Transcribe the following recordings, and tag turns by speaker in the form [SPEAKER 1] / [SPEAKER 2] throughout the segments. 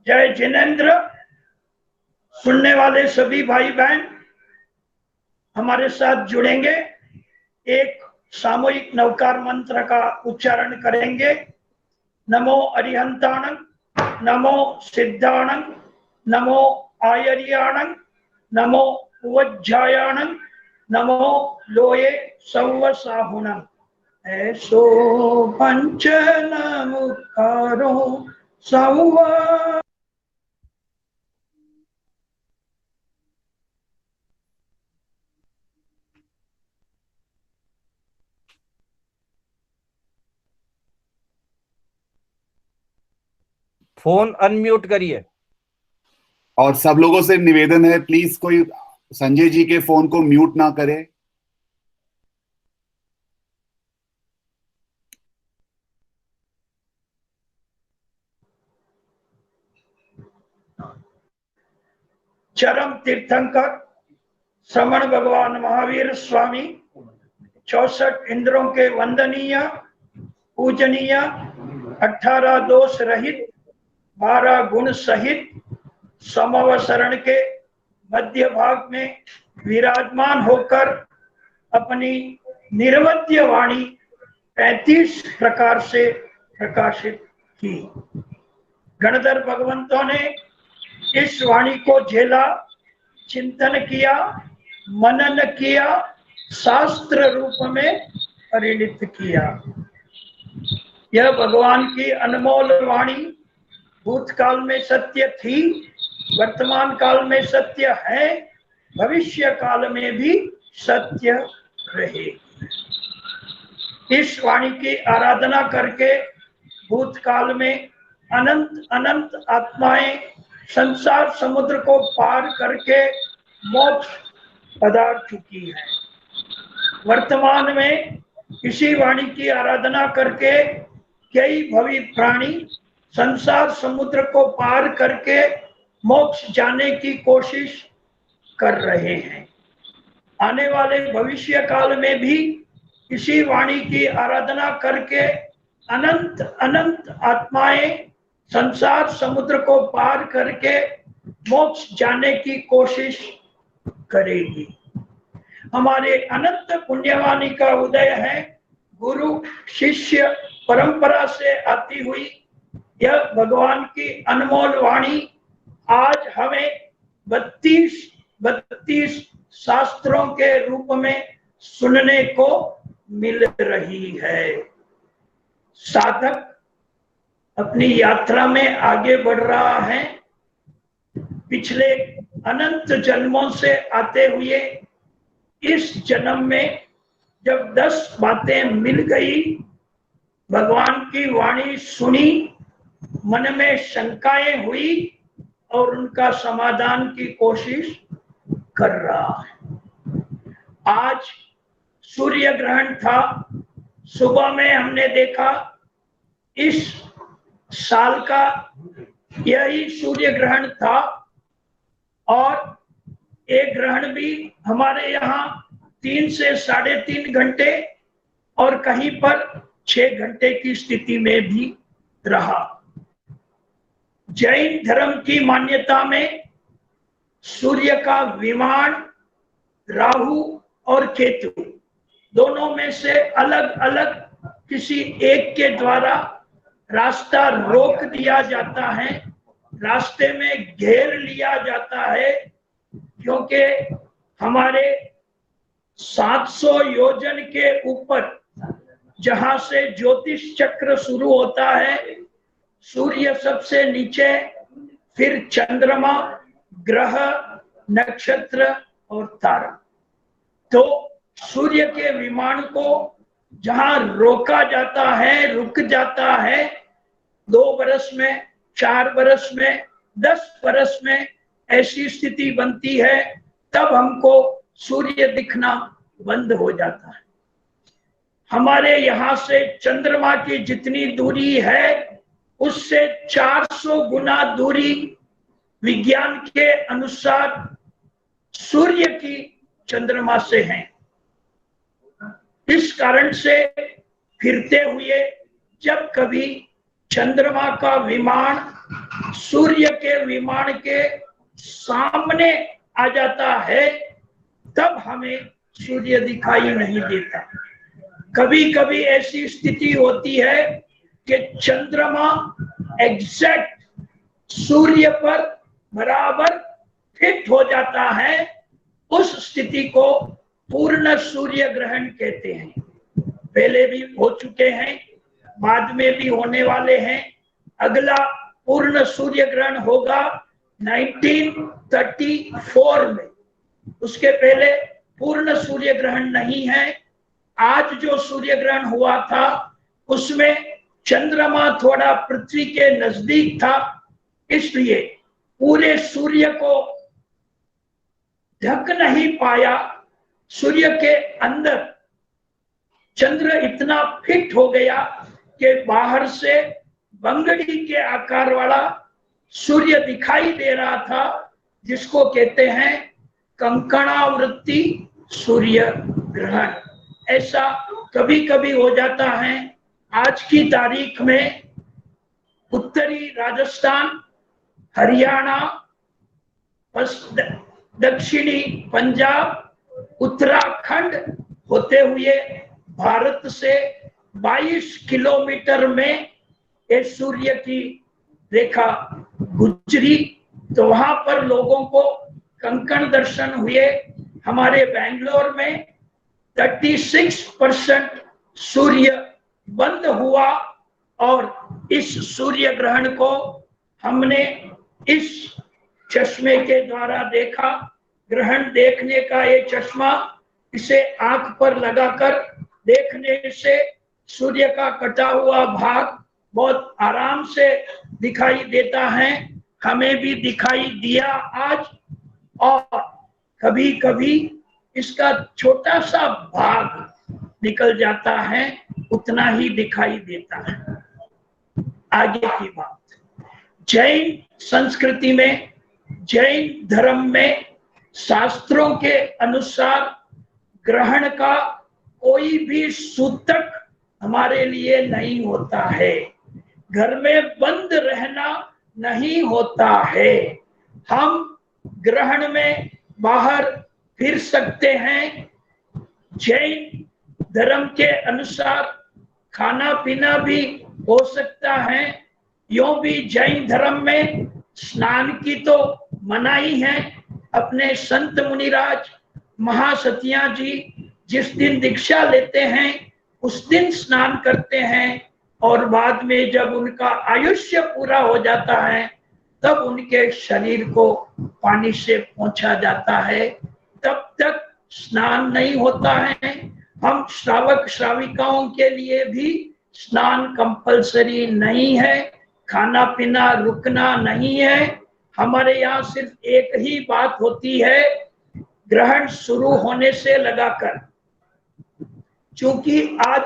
[SPEAKER 1] जय जिनेंद्र। सुनने वाले सभी भाई बहन हमारे साथ जुड़ेंगे, एक सामूहिक नवकार मंत्र का उच्चारण करेंगे। नमो अरिहंताणं, नमो सिद्धाणं, नमो आयर्याणं, नमो उवज्जायाणं, नमो लोये सौवसाहुणं। ऐसो पंचनमुखारो सौव।
[SPEAKER 2] फोन अनम्यूट करिए।
[SPEAKER 3] और सब लोगों से निवेदन है, प्लीज कोई संजय जी के फोन को म्यूट ना करे।
[SPEAKER 1] चरम तीर्थंकर श्रमण भगवान महावीर स्वामी 64 इंद्रों के वंदनीय पूजनीय 18 दोष रहित 12 गुण सहित समवसरण के मध्य भाग में विराजमान होकर अपनी निर्वध्य वाणी 35 प्रकार से प्रकाशित की। गणधर भगवंतों ने इस वाणी को झेला, चिंतन किया, मनन किया, शास्त्र रूप में परिणित किया। यह भगवान की अनमोल वाणी भूतकाल में सत्य थी, वर्तमान काल में सत्य है, भविष्य काल में भी सत्य रहेगी। इस वाणी की आराधना करके भूतकाल में अनंत अनंत आत्माएं संसार समुद्र को पार करके मोक्ष पधार चुकी है। वर्तमान में इसी वाणी की आराधना करके कई भवी प्राणी संसार समुद्र को पार करके मोक्ष जाने की कोशिश कर रहे हैं। आने वाले भविष्य काल में भी इसी वाणी की आराधना करके अनंत अनंत आत्माएं संसार समुद्र को पार करके मोक्ष जाने की कोशिश करेगी। हमारे अनंत पुण्यवाणी का उदय है। गुरु शिष्य परंपरा से आती हुई यह भगवान की अनमोल वाणी आज हमें 32 शास्त्रों के रूप में सुनने को मिल रही है। साधक अपनी यात्रा में आगे बढ़ रहा है। पिछले अनंत जन्मों से आते हुए इस जन्म में जब 10 बातें मिल गई, भगवान की वाणी सुनी, मन में शंकाएं हुई और उनका समाधान की कोशिश कर रहा है। आज सूर्य ग्रहण था। सुबह में हमने देखा इस साल का यही सूर्य ग्रहण था और एक ग्रहण भी हमारे यहाँ 3 से 3.5 घंटे और कहीं पर 6 घंटे की स्थिति में भी रहा। जैन धर्म की मान्यता में सूर्य का विमान राहु और केतु दोनों में से अलग अलग किसी एक के द्वारा रास्ता रोक दिया जाता है, रास्ते में घेर लिया जाता है, क्योंकि हमारे 700 योजन के ऊपर जहां से ज्योतिष चक्र शुरू होता है, सूर्य सबसे नीचे, फिर चंद्रमा, ग्रह, नक्षत्र और तारा। तो सूर्य के विमान को जहां रोका जाता है, रुक जाता है, 2 बरस में, 4 बरस में, 10 बरस में ऐसी स्थिति बनती है, तब हमको सूर्य दिखना बंद हो जाता है। हमारे यहाँ से चंद्रमा की जितनी दूरी है उससे 400 गुना दूरी विज्ञान के अनुसार सूर्य की चंद्रमा से है। इस कारण से फिरते हुए जब कभी चंद्रमा का विमान सूर्य के विमान के सामने आ जाता है तब हमें सूर्य दिखाई नहीं देता। कभी कभी ऐसी स्थिति होती है कि चंद्रमा एग्जैक्ट सूर्य पर बराबर फिट हो जाता है। उस स्थिति को पूर्ण सूर्य ग्रहण कहते हैं। पहले भी हो चुके हैं, बाद में भी होने वाले हैं। अगला पूर्ण सूर्य ग्रहण होगा 1934 में। उसके पहले पूर्ण सूर्य ग्रहण नहीं है। आज जो सूर्य ग्रहण हुआ था उसमें चंद्रमा थोड़ा पृथ्वी के नजदीक था, इसलिए पूरे सूर्य को ढक नहीं पाया। सूर्य के अंदर चंद्र इतना फिट हो गया कि बाहर से बंगड़ी के आकार वाला सूर्य दिखाई दे रहा था, जिसको कहते हैं कंकणावृत्ति सूर्य ग्रहण। ऐसा कभी कभी हो जाता है। आज की तारीख में उत्तरी राजस्थान, हरियाणा, दक्षिणी पंजाब, उत्तराखंड होते हुए भारत से 22 किलोमीटर में ये सूर्य की रेखा गुजरी, तो वहां पर लोगों को कंकण दर्शन हुए। हमारे बेंगलोर में 36% सूर्य बंद हुआ और इस सूर्य ग्रहण को हमने इस चश्मे के द्वारा देखा। ग्रहण देखने का ये चश्मा, इसे आंख पर लगाकर देखने से सूर्य का कटा हुआ भाग बहुत आराम से दिखाई देता है। हमें भी दिखाई दिया आज, और कभी कभी इसका छोटा सा भाग निकल जाता है, उतना ही दिखाई देता है। आगे की बात, जैन संस्कृति में, जैन धर्म में शास्त्रों के अनुसार ग्रहण का कोई भी सूतक हमारे लिए नहीं होता है। घर में बंद रहना नहीं होता है। हम ग्रहण में बाहर फिर सकते हैं। जैन धर्म के अनुसार खाना पीना भी हो सकता है। यूं भी जैन धर्म में स्नान की तो मनाही है। अपने संत मुनिराज महासतिया जी जिस दिन दीक्षा लेते हैं उस दिन स्नान करते हैं, और बाद में जब उनका आयुष्य पूरा हो जाता है तब उनके शरीर को पानी से पोंछा जाता है। तब तक स्नान नहीं होता है। हम श्रावक श्राविकाओं के लिए भी स्नान कंपलसरी नहीं है। खाना पीना रुकना नहीं है। हमारे यहाँ सिर्फ एक ही बात होती है, ग्रहण शुरू होने से लगाकर, चूंकि आज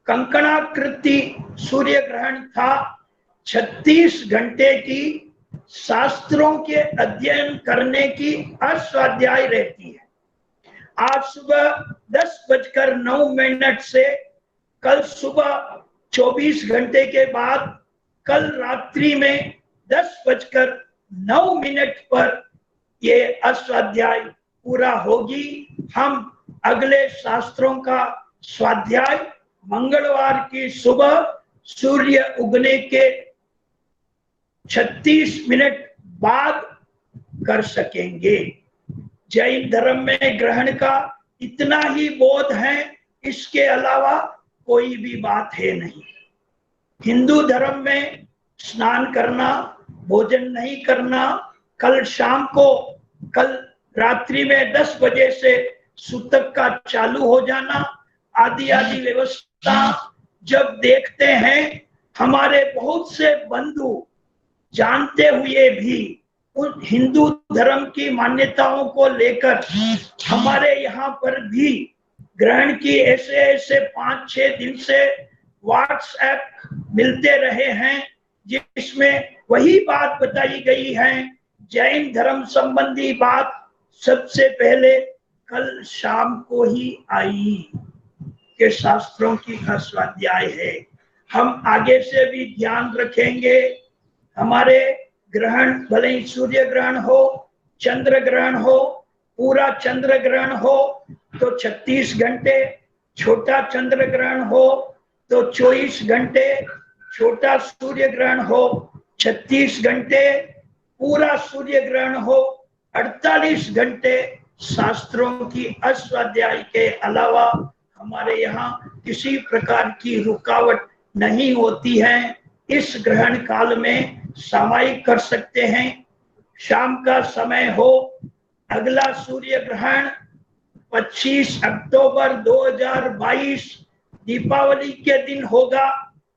[SPEAKER 1] कंकणाकृति सूर्य ग्रहण था, 36 घंटे की शास्त्रों के अध्ययन करने की अस्वाध्याय रहती है। आज सुबह 10:09 से कल सुबह 24 घंटे के बाद कल रात्रि में 10:09 पर ये अस्वाध्याय पूरा होगी। हम अगले शास्त्रों का स्वाध्याय मंगलवार की सुबह सूर्य उगने के 36 मिनट बाद कर सकेंगे। जैन धर्म में ग्रहण का इतना ही बोध है, इसके अलावा कोई भी बात है नहीं। हिंदू धर्म में स्नान करना, भोजन नहीं करना, कल शाम को, कल रात्रि में 10 बजे से सूतक का चालू हो जाना, आदि आदि व्यवस्था जब देखते हैं, हमारे बहुत से बंधु जानते हुए भी उन हिंदू धर्म की मान्यताओं को लेकर हमारे यहाँ पर भी ग्रहण की ऐसे 5-6 दिन से व्हाट्सएप मिलते रहे हैं, जिसमें वही बात बताई गई है। जैन धर्म संबंधी बात सबसे पहले कल शाम को ही आई के शास्त्रों की स्वाध्याय है। हम आगे से भी ध्यान रखेंगे। हमारे ग्रहण, भले ही सूर्य ग्रहण हो, चंद्र ग्रहण हो, पूरा चंद्र ग्रहण हो तो 36 घंटे, छोटा चंद्र ग्रहण हो तो 24 घंटे, छोटा सूर्य ग्रहण हो 36 घंटे, पूरा सूर्य ग्रहण हो 48 घंटे। शास्त्रों की अष्टाध्यायी के अलावा हमारे यहाँ किसी प्रकार की रुकावट नहीं होती है। इस ग्रहण काल में सामायिक कर सकते हैं। शाम का समय हो, अगला सूर्य ग्रहण 25 अक्टूबर 2022 दीपावली के दिन होगा,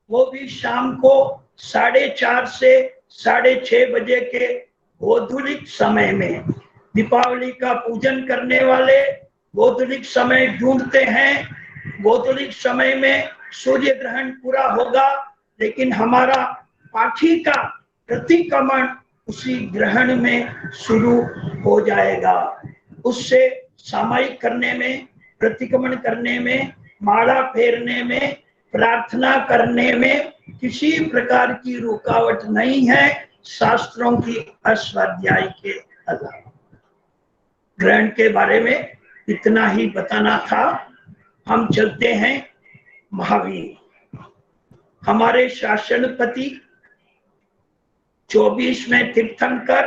[SPEAKER 1] वो भी शाम को 4:30 से 6:30 बजे के गोधूलिक समय में। दीपावली का पूजन करने वाले गोधूलिक समय ढूंढते हैं। गोधूलिक समय में सूर्य ग्रहण पूरा होगा, लेकिन हमारा पाखी का प्रतिक्रमण उसी ग्रहण में शुरू हो जाएगा। उससे सामायिक करने में, प्रतिक्रमण करने में, माला फेरने में, प्रार्थना करने में किसी प्रकार की रुकावट नहीं है, शास्त्रों की अष्टाध्यायी के अलावा। ग्रहण के बारे में इतना ही बताना था। हम चलते हैं महावीर। हमारे शासनपति 24वें तीर्थंकर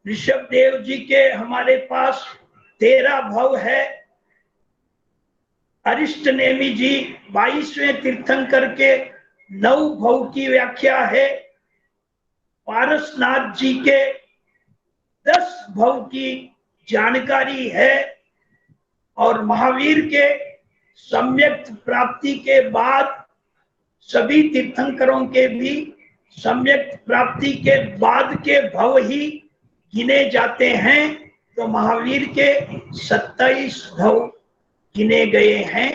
[SPEAKER 1] ऋषभ देव जी के हमारे पास 13 भव है। अरिष्ट नेमी जी 22वें तीर्थंकर के 9 भव की व्याख्या है। पारसनाथ जी के 10 भव की जानकारी है। और महावीर के सम्यक प्राप्ति के बाद सभी तीर्थंकरों के भी सम्यक प्राप्ति के बाद के भव ही गिने जाते हैं। तो महावीर के 27 भव गिने गए हैं,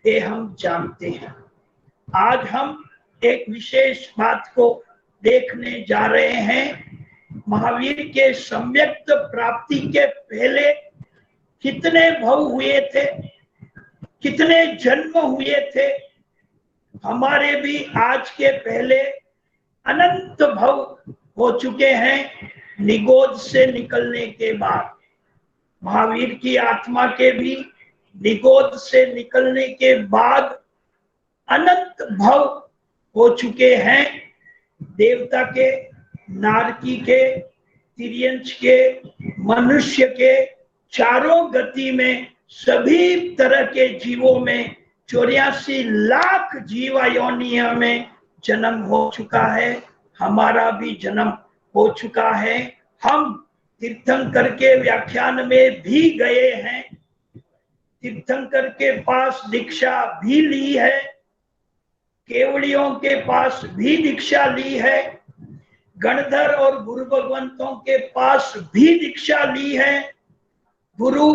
[SPEAKER 1] ये हम जानते हैं। आज हम एक विशेष बात को देखने जा रहे हैं। महावीर के सम्यक प्राप्ति के पहले कितने भव हुए थे, कितने जन्म हुए थे। हमारे भी आज के पहले अनंत भव हो चुके हैं। निगोद से निकलने के बाद महावीर की आत्मा के भी निगोद से निकलने के बाद अनंत भव हो चुके हैं। देवता के, नारकी के, तिर्यंच के, मनुष्य के, चारों गति में सभी तरह के जीवों में 84 लाख जीवा योनियों में जन्म हो चुका है। हमारा भी जन्म हो चुका है। हम तीर्थंकर के व्याख्यान में भी गए हैं, तीर्थंकर के पास दीक्षा भी ली है, केवड़ियों के पास भी दीक्षा ली है, गणधर और गुरु भगवंतों के पास भी दीक्षा ली है। गुरु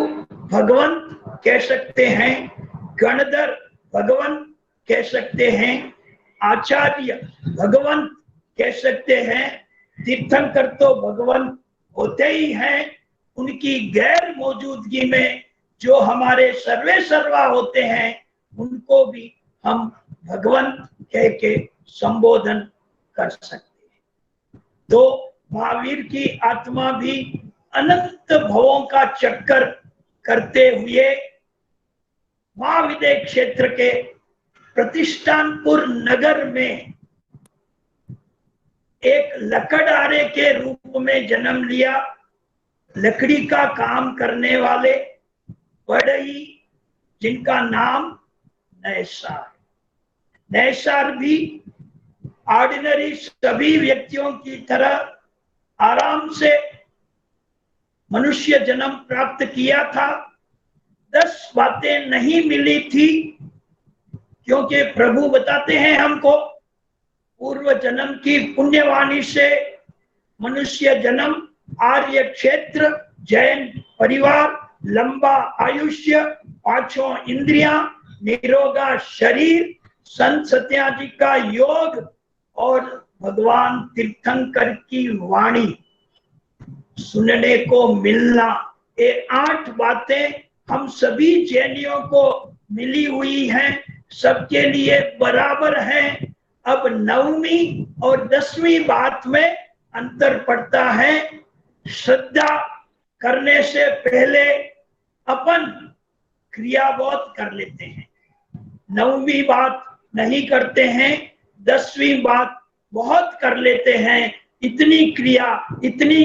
[SPEAKER 1] भगवंत कह सकते हैं, गणधर भगवंत कह सकते हैं, आचार्य भगवंत कह सकते हैं। तीर्थंकर तो भगवंत होते ही हैं। उनकी गैर मौजूदगी में जो हमारे सर्वे सर्वा होते हैं, उनको भी हम भगवंत कह के संबोधन कर सकते हैं। तो महावीर की आत्मा भी अनंत भवों का चक्कर करते हुए महाविदय क्षेत्र के प्रतिष्ठानपुर नगर में एक लकड़हारे के रूप में जन्म लिया। लकड़ी का काम करने वाले बढ़ई, जिनका नाम नैसार। नैसार भी ऑर्डिनरी सभी व्यक्तियों की तरह आराम से मनुष्य जन्म प्राप्त किया था। 10 बातें नहीं मिली थी, क्योंकि प्रभु बताते हैं हमको पूर्व जन्म की पुण्यवाणी से मनुष्य जन्म, आर्य क्षेत्र, जैन परिवार, लंबा आयुष्य, 5 इंद्रियां, निरोगा शरीर, संत सत्याजी का योग और भगवान तीर्थंकर की वाणी सुनने को मिलना, ये 8 बातें हम सभी जैनियों को मिली हुई हैं, सबके लिए बराबर हैं। अब 9वीं और 10वीं बात में अंतर पड़ता है। श्रद्धा करने से पहले अपन क्रिया बहुत कर लेते हैं, 9वीं बात नहीं करते हैं, 10वीं बात बहुत कर लेते हैं। इतनी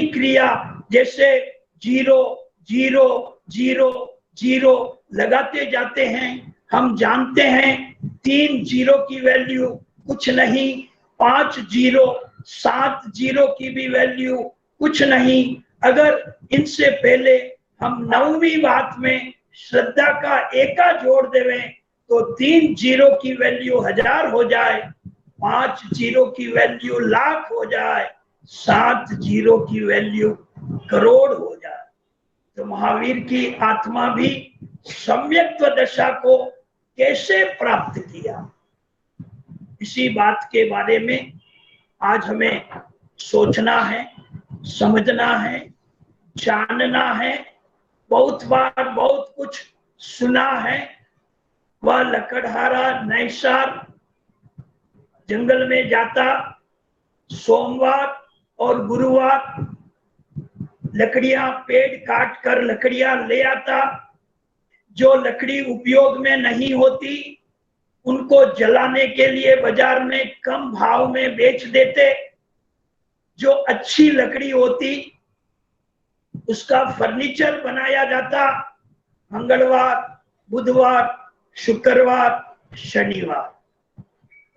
[SPEAKER 1] क्रिया जैसे 0 0 0 0 लगाते जाते हैं। हम जानते हैं 3 0 की वैल्यू कुछ नहीं, 5 0 7 0 की भी वैल्यू कुछ नहीं। अगर इनसे पहले हम 9वीं बात में श्रद्धा का एका जोड़ देवें तो 3 0 की वैल्यू 1000 हो जाए, 5 0 की वैल्यू लाख हो जाए, 7 0 की वैल्यू करोड़ हो जाए। तो महावीर की आत्मा भी सम्यक्त्व दशा को कैसे प्राप्त किया, इसी बात के बारे में आज हमें सोचना है, समझना है, जानना है। बहुत बार बहुत कुछ सुना है। वह लकड़हारा नैसार जंगल में जाता, सोमवार और गुरुवार लकड़ियां पेड़ काट कर लकड़ियां ले आता। जो लकड़ी उपयोग में नहीं होती उनको जलाने के लिए बाजार में कम भाव में बेच देते। जो अच्छी लकड़ी होती उसका फर्नीचर बनाया जाता। मंगलवार, बुधवार, शुक्रवार, शनिवार,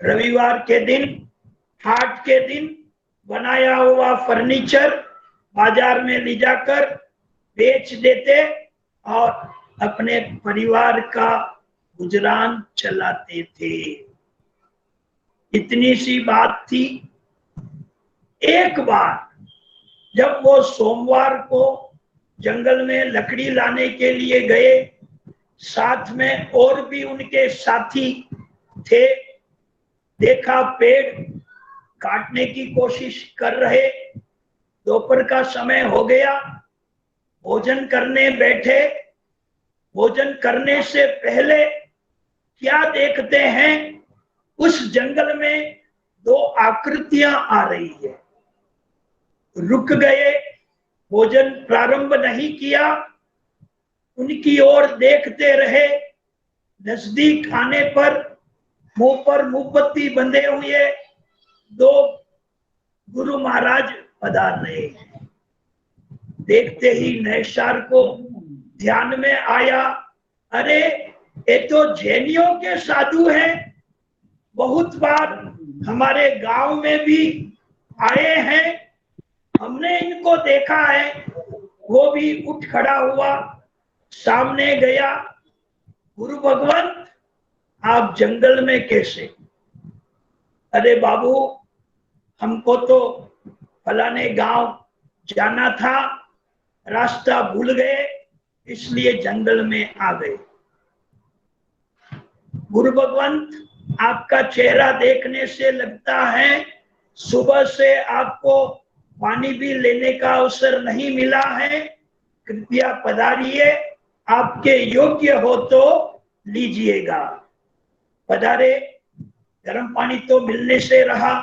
[SPEAKER 1] रविवार के दिन, हाट के दिन बनाया हुआ फर्नीचर बाजार में ले जाकर बेच देते और अपने परिवार का गुजरान चलाते थे। इतनी सी बात थी। एक बार जब वो सोमवार को जंगल में लकड़ी लाने के लिए गए, साथ में और भी उनके साथी थे, देखा पेड़ काटने की कोशिश कर रहे। दोपहर का समय हो गया, भोजन करने बैठे। भोजन करने से पहले क्या देखते हैं, उस जंगल में 2 आकृतियां आ रही है। रुक गए, भोजन प्रारंभ नहीं किया, उनकी ओर देखते रहे। नजदीक आने पर मोमबत्ती बंधे हुए 2 गुरु महाराज पधार रहे हैं। देखते ही नैसार को ध्यान में आया, अरे ये तो जैनियों के साधु हैं, बहुत बार हमारे गांव में भी आए हैं, हमने इनको देखा है। वो भी उठ खड़ा हुआ, सामने गया। गुरु भगवंत, आप जंगल में कैसे? अरे बाबू, हमको तो फलाने गांव जाना था, रास्ता भूल गए, इसलिए जंगल में आ गए। गुरु भगवंत, आपका चेहरा देखने से लगता है सुबह से आपको पानी भी लेने का अवसर नहीं मिला है, कृपया पधारिए, आपके योग्य हो तो लीजिएगा। पधारे। गर्म पानी तो मिलने से रहा,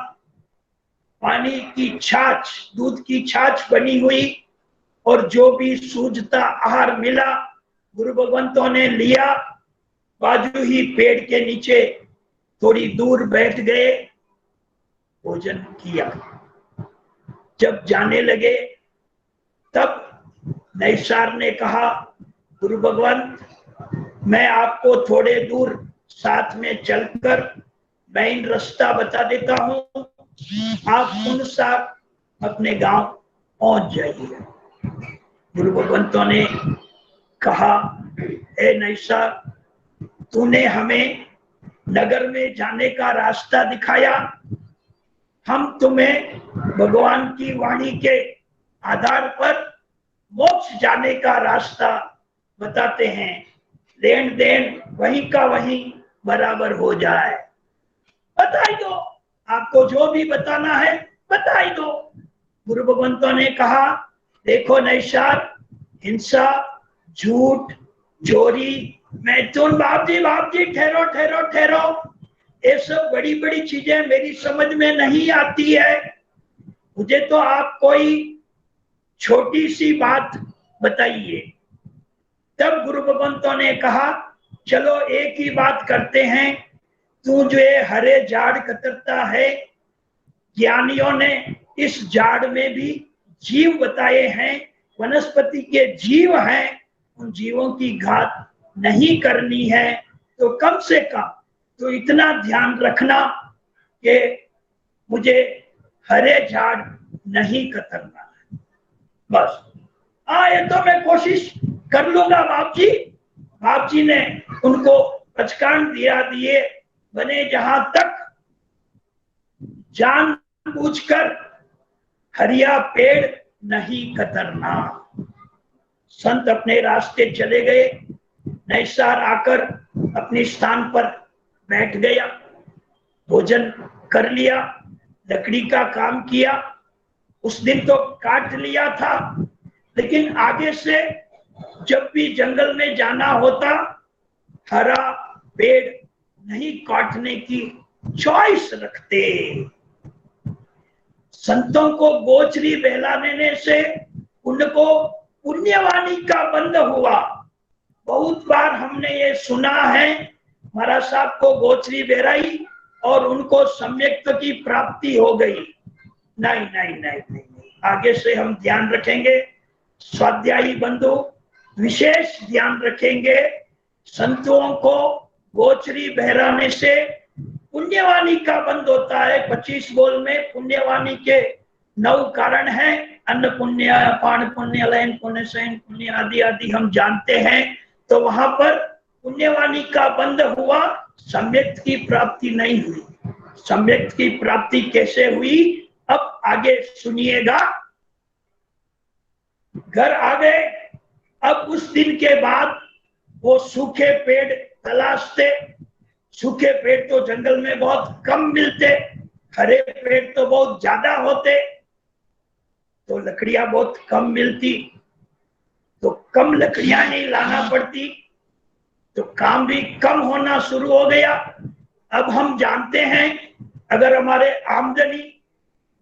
[SPEAKER 1] पानी की छाछ, दूध की छाछ बनी हुई और जो भी सूझता आहार मिला गुरु भगवंतों ने लिया। बाजू ही पेड़ के नीचे थोड़ी दूर बैठ गए, भोजन किया। जब जाने लगे तब नैसार ने कहा, गुरु भगवंत, मैं आपको थोड़े दूर साथ में चलकर मेन रास्ता बता देता हूं, आप उन साथ अपने गांव पहुंच जाइए। गुरु भगवंतों ने कहा, ए नैसार, तूने हमें नगर में जाने का रास्ता दिखाया, हम तुम्हें भगवान की वाणी के आधार पर मोक्ष जाने का रास्ता बताते हैं, लेन देन वहीं का वहीं बराबर हो जाए। बताई दो, आपको जो भी बताना है बताई दो। गुरु भगवंतों ने कहा, देखो नैसार, हिंसा, झूठ, चोरी, मैथुन, बाप जी ठहरो ठहरो ठहरो, ये सब बड़ी बड़ी चीजें मेरी समझ में नहीं आती है, मुझे तो आप कोई छोटी सी बात बताइए। तब गुरु भगवंतों ने कहा चलो एक ही बात करते हैं, तू जो ये हरे झाड़ कतरता है, ज्ञानियों ने इस झाड़ में भी जीव बताए हैं, वनस्पति के जीव हैं, उन जीवों की घात नहीं करनी है, तो कम से कम तो इतना ध्यान रखना कि मुझे हरे झाड़ नहीं कतरना है, बस। ये तो मैं कोशिश कर लूंगा बाप जी। बाप जी ने उनको पचकान दिए, बने जहां तक जान बूझकर हरिया पेड़ नहीं कतरना। संत अपने रास्ते चले गए, नैसार आकर अपने स्थान पर बैठ गया, भोजन कर लिया, लकड़ी का काम किया। उस दिन तो काट लिया था, लेकिन आगे से जब भी जंगल में जाना होता, हरा पेड़ नहीं काटने की चॉइस रखते। संतों को गोचरी बहलाने से उनको पुण्यवाणी का बंध हुआ। बहुत बार हमने ये सुना है, महाराज साहब को गोचरी बहराई और उनको सम्यक्त की प्राप्ति हो गई। नहीं नहीं नहीं नहीं, आगे से हम ध्यान रखेंगे, स्वाध्यायी बंधु विशेष ध्यान रखेंगे। संतों को गोचरी बहराने से पुण्यवाणी का बंध होता है। 25 बोल में पुण्यवाणी के 9 कारण हैं। अन्न पुण्य, पान पुण्य, लयन पुण्य, शयन पुण्य आदि आदि हम जानते हैं। तो वहां पर पुण्यवाणी का बंध हुआ, सम्यक्त की प्राप्ति नहीं हुई। सम्यक्त की प्राप्ति कैसे हुई, अब आगे सुनिएगा। घर आ गए। अब उस दिन के बाद वो सूखे पेड़ तलाशते। सूखे पेड़ तो जंगल में बहुत कम मिलते, हरे पेड़ तो बहुत ज्यादा होते, तो लकड़ियां बहुत कम मिलती, तो कम लकड़ियां नहीं लाना पड़ती, तो काम भी कम होना शुरू हो गया। अब हम जानते हैं, अगर हमारे आमदनी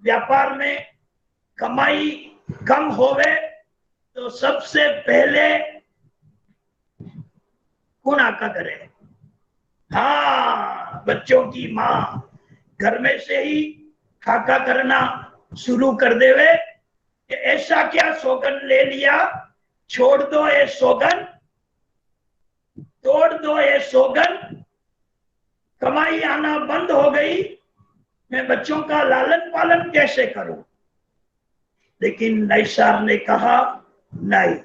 [SPEAKER 1] व्यापार में कमाई कम होवे तो सबसे पहले कौन आका करे? हाँ, बच्चों की माँ घर में से ही खाका करना शुरू कर देवे कि ऐसा क्या सोगन ले लिया, छोड़ दो ये सोगन, तोड़ दो ये सोगन, कमाई आना बंद हो गई, मैं बच्चों का लालन पालन कैसे करूं? लेकिन नैसार ने कहा नहीं,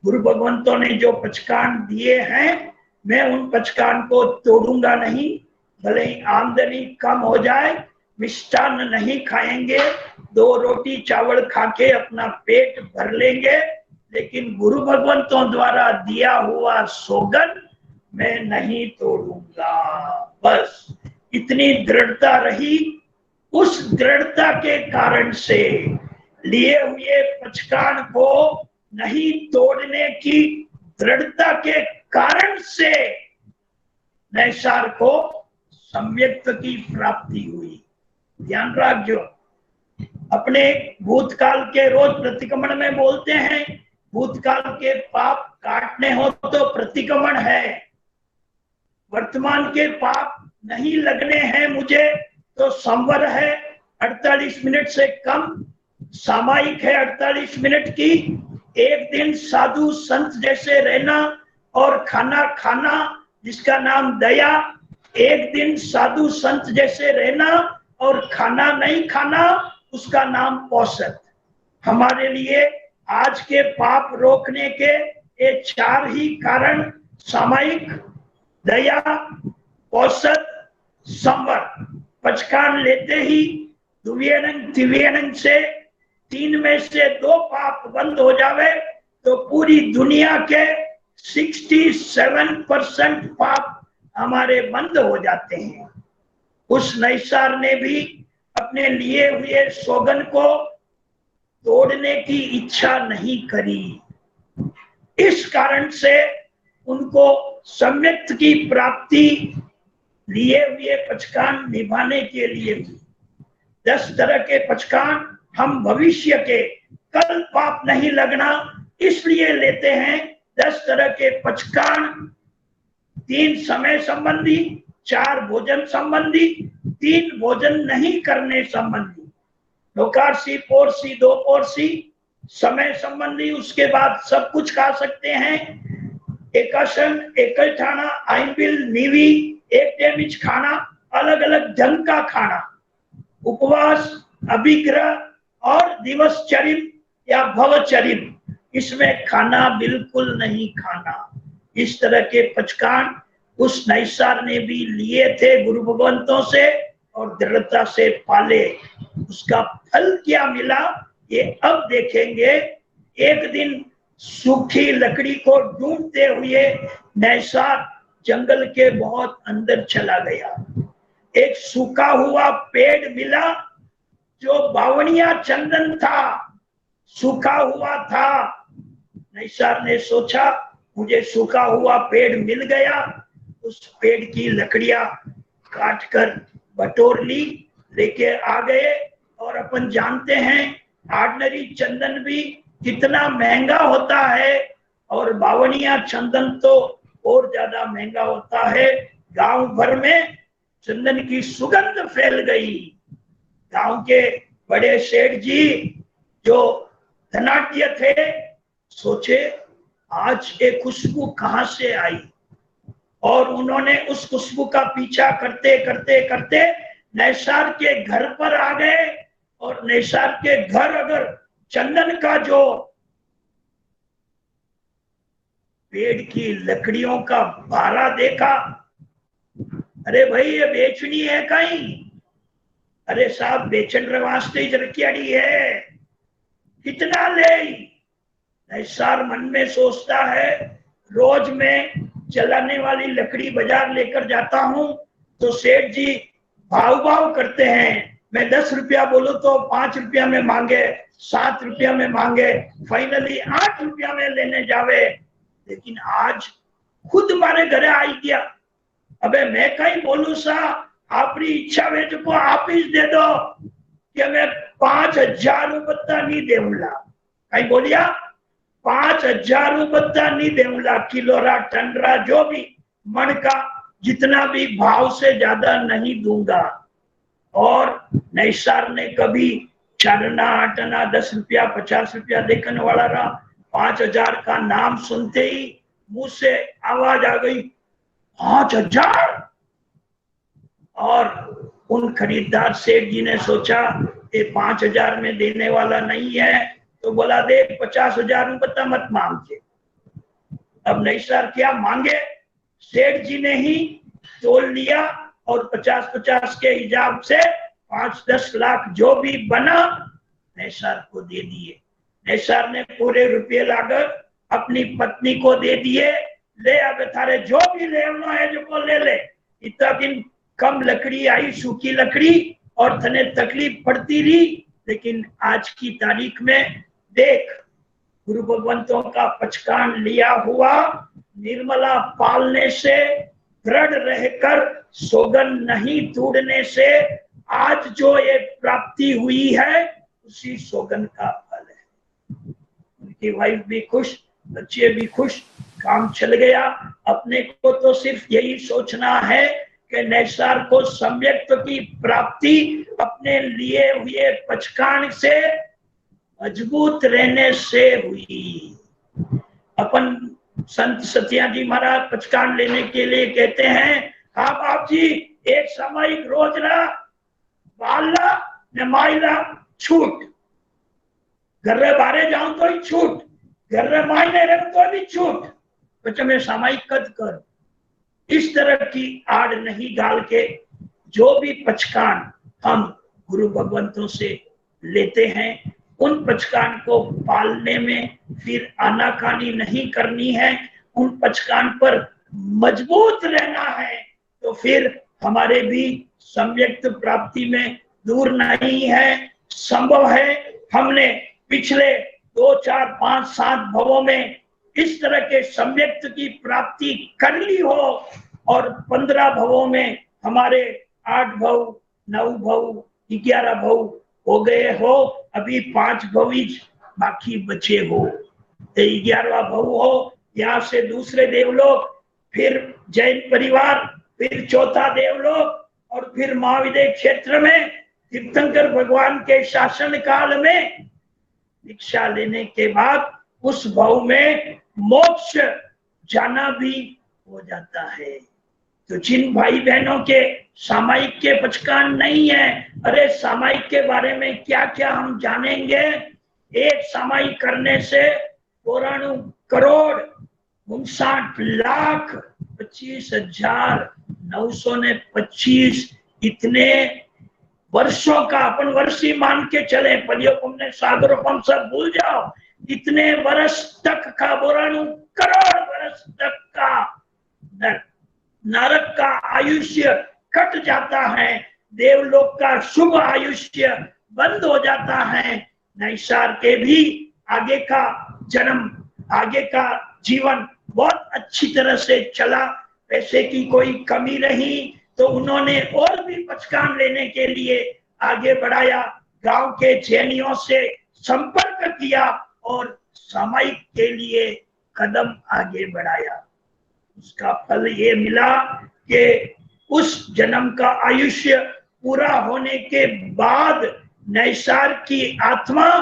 [SPEAKER 1] गुरु भगवंतों ने जो पचकान दिए हैं, मैं उन पचकान को तोड़ूंगा नहीं। भले ही आमदनी कम हो जाए, मिष्टान्न नहीं खाएंगे, 2 रोटी चावल खा के अपना पेट भर लेंगे, लेकिन गुरु भगवंतों द्वारा दिया हुआ सोगन मैं नहीं तोड़ूंगा। बस इतनी दृढ़ता रही। उस दृढ़ता के कारण से लिए हुए पचकान को नहीं तोड़ने की दृढ़ता के कारण से नैसार को सम्यक्त की प्राप्ति हुई। ध्यान रखो, अपने भूतकाल के रोज प्रतिक्रमण में बोलते हैं, भूतकाल के पाप काटने हो तो प्रतिक्रमण है, वर्तमान के पाप नहीं लगने हैं मुझे तो संवर है। 48 मिनट से कम सामायिक है 48 मिनट की। एक दिन साधु संत जैसे रहना और खाना खाना जिसका नाम दया, एक दिन साधु संत जैसे रहना और खाना नहीं खाना उसका नाम औसत। हमारे लिए आज के पाप रोकने के ये 4 ही कारण, सामायिक, दया, औसत, संवर। पचकान लेते ही द्विवेनन से 3 में से 2 पाप बंद हो जावे तो पूरी दुनिया के 67% पाप हमारे बंद हो जाते हैं। उस नैसार ने भी अपने लिए हुए सोगन को तोड़ने की इच्छा नहीं करी। इस कारण से उनको सम्यक्त की प्राप्ति लिए हुए पचकान निभाने के लिए भी। 10 तरह के पचकान हम भविष्य के, कल पाप नहीं लगना इसलिए लेते हैं। 10 तरह के पचकान, 3 समय संबंधी, 4 भोजन संबंधी, 3 भोजन नहीं करने संबंधी, नौकारसी, पोरसी, 2 पोरसी, समय संबंधी, उसके बाद सब कुछ खा सकते हैं। एकासन, एकल खाना, आइबिल, नीवी, एक टेमिच खाना, अलग अलग ढंग का खाना, उपवास, अभिग्रह और दिवसचर्य या भवचर्य, इसमें खाना बिल्कुल नहीं खाना। इस तरह के पचकान उस नैसार ने भी लिए थे गुरु भगवंतों से और दृढ़ता से पाले। उसका फल क्या मिला ये अब देखेंगे। एक दिन सूखी लकड़ी को ढूंढते हुए नैसार जंगल के बहुत अंदर चला गया। एक सूखा हुआ पेड़ मिला जो बावनिया चंदन था, सूखा हुआ था। नैसार ने सोचा मुझे सूखा हुआ पेड़ मिल गया। उस पेड़ की लकड़ियां काट कर बटोर ली, लेके आ गए। और अपन जानते हैं ऑर्डिनरी चंदन भी कितना महंगा होता है और बावनिया चंदन तो और ज्यादा महंगा होता है। गांव भर में चंदन की सुगंध फैल गई। गांव के बड़े सेठ जी जो धनाढ्य थे सोचे आज ये खुशबू कहां से आई, और उन्होंने उस खुशबू का पीछा करते करते करते नैसार के घर पर आ गए। और नैसार के घर अगर चंदन का जो पेड़ की लकड़ियों का भारा देखा, अरे भाई ये बेचनी है कहीं, अरे साहब बेचन वास्ते रखियाड़ी है, कितना ले। नैसार मन में सोचता है रोज मैं जलाने वाली लकड़ी बाजार लेकर जाता हूं तो सेठ जी भाव भाव करते हैं। मैं 10 रुपया बोलूं तो 5 रुपया में मांगे, 7 रुपया में मांगे, फाइनली 8 रुपया में लेने जावे। लेकिन आज खुद मारे घरे आई गया। अबे मैं कहीं बोलू सा, आपकी इच्छा वे जो आप ही दे दो कि मैं 5000 रुपया नहीं देऊंगा। कहीं बोलिया 5000 रुपया नहीं देऊंगा, किलोरा टनरा जो भी मन का जितना भी भाव से ज्यादा नहीं दूंगा। और नैसार ने कभी चरना आटना 10 रुपया 50 रुपया देखने वाला रहा। 5000 का नाम सुनते ही मुंह से आवाज आ गई 5000। और उन खरीदार सेठ जी ने सोचा ये 5000 में देने वाला नहीं है, तो बोला दे 50,000 रुपया मत मांगे। अब नैसार क्या मांगे, सेठ जी ने ही तोल लिया और 50-50 के हिसाब से 5-10 लाख जो भी बना नैसार को दे दिए। नैसार ने पूरे रुपये लाकर अपनी पत्नी को दे दिए, ले अब थारे जो भी लेना है जो को ले ले। इतना दिन कम लकड़ी आई, सूखी लकड़ी, और थने तकलीफ पड़ती रही। लेकिन आज की तारीख में देख गुरु भगवंतों का पचकान लिया हुआ निर्मला पालने से, दृढ़ रहकर सोगन नहीं तोड़ने से आज जो ये प्राप्ति हुई है उसी सोगन का फल है। उनकी वाइफ भी खुश, बच्चे भी खुश, काम चल गया। अपने को तो सिर्फ यही सोचना है कि नैसार को सम्यक की प्राप्ति अपने लिए हुए पचकान से मजबूत रहने से हुई। अपन संत सत्या जी महाराज पचकान लेने के लिए कहते हैं, हाँ बाप जी एक सामयिक रोज ला बाला न माइला छूट, घर रे बारे जाऊं तो ही छूट, घर रे मायने रहे तो भी छूट, बच्चे में सामयिक कद कर। इस तरह की आड़ नहीं डाल के जो भी पचकान हम गुरु भगवंतों से लेते हैं उन पचकान को पालने में फिर आनाकानी नहीं करनी है, उन पचकान पर मजबूत रहना है। तो फिर हमारे भी सम्यक्त प्राप्ति में दूर नहीं है, संभव है। हमने पिछले 2, 4, 5, 7 भवों में इस तरह के सम्यक्त की प्राप्ति कर ली हो और 15 भवों में हमारे 8 भव 9 भव 11 भव हो गए हो, अभी 5 भविज बाकी बचे हो। 11वां भव हो, यहाँ से दूसरे देवलोक, फिर जैन परिवार, फिर चौथा देवलोक, और फिर महाविद्य क्षेत्र में तीर्थंकर भगवान के शासन काल में दीक्षा लेने के बाद उस भव में मोक्ष जाना भी हो जाता है। तो जिन भाई बहनों के सामायिक के पचकान नहीं है, अरे सामायिक के बारे में क्या क्या हम जानेंगे। एक सामायिक करने से 94 करोड़ 59,25,925 इतने वर्षों का, अपन वर्षी मान के चले, परियोपम सागरोपम सब भूल जाओ, इतने वर्ष तक का 92 करोड़ वर्ष तक का नरक का आयुष्य कट जाता है, देवलोक का शुभ आयुष्य बंद हो जाता है। नैसार के भी आगे का जन्म, आगे का जीवन बहुत अच्छी तरह से चला, पैसे की कोई कमी रही तो उन्होंने और भी पचकान लेने के लिए आगे बढ़ाया, गांव के जैनियों से संपर्क किया और सामायिक के लिए कदम आगे बढ़ाया। उसका फल ये मिला कि उस जन्म का आयुष्य पूरा होने के बाद नैसार की आत्मा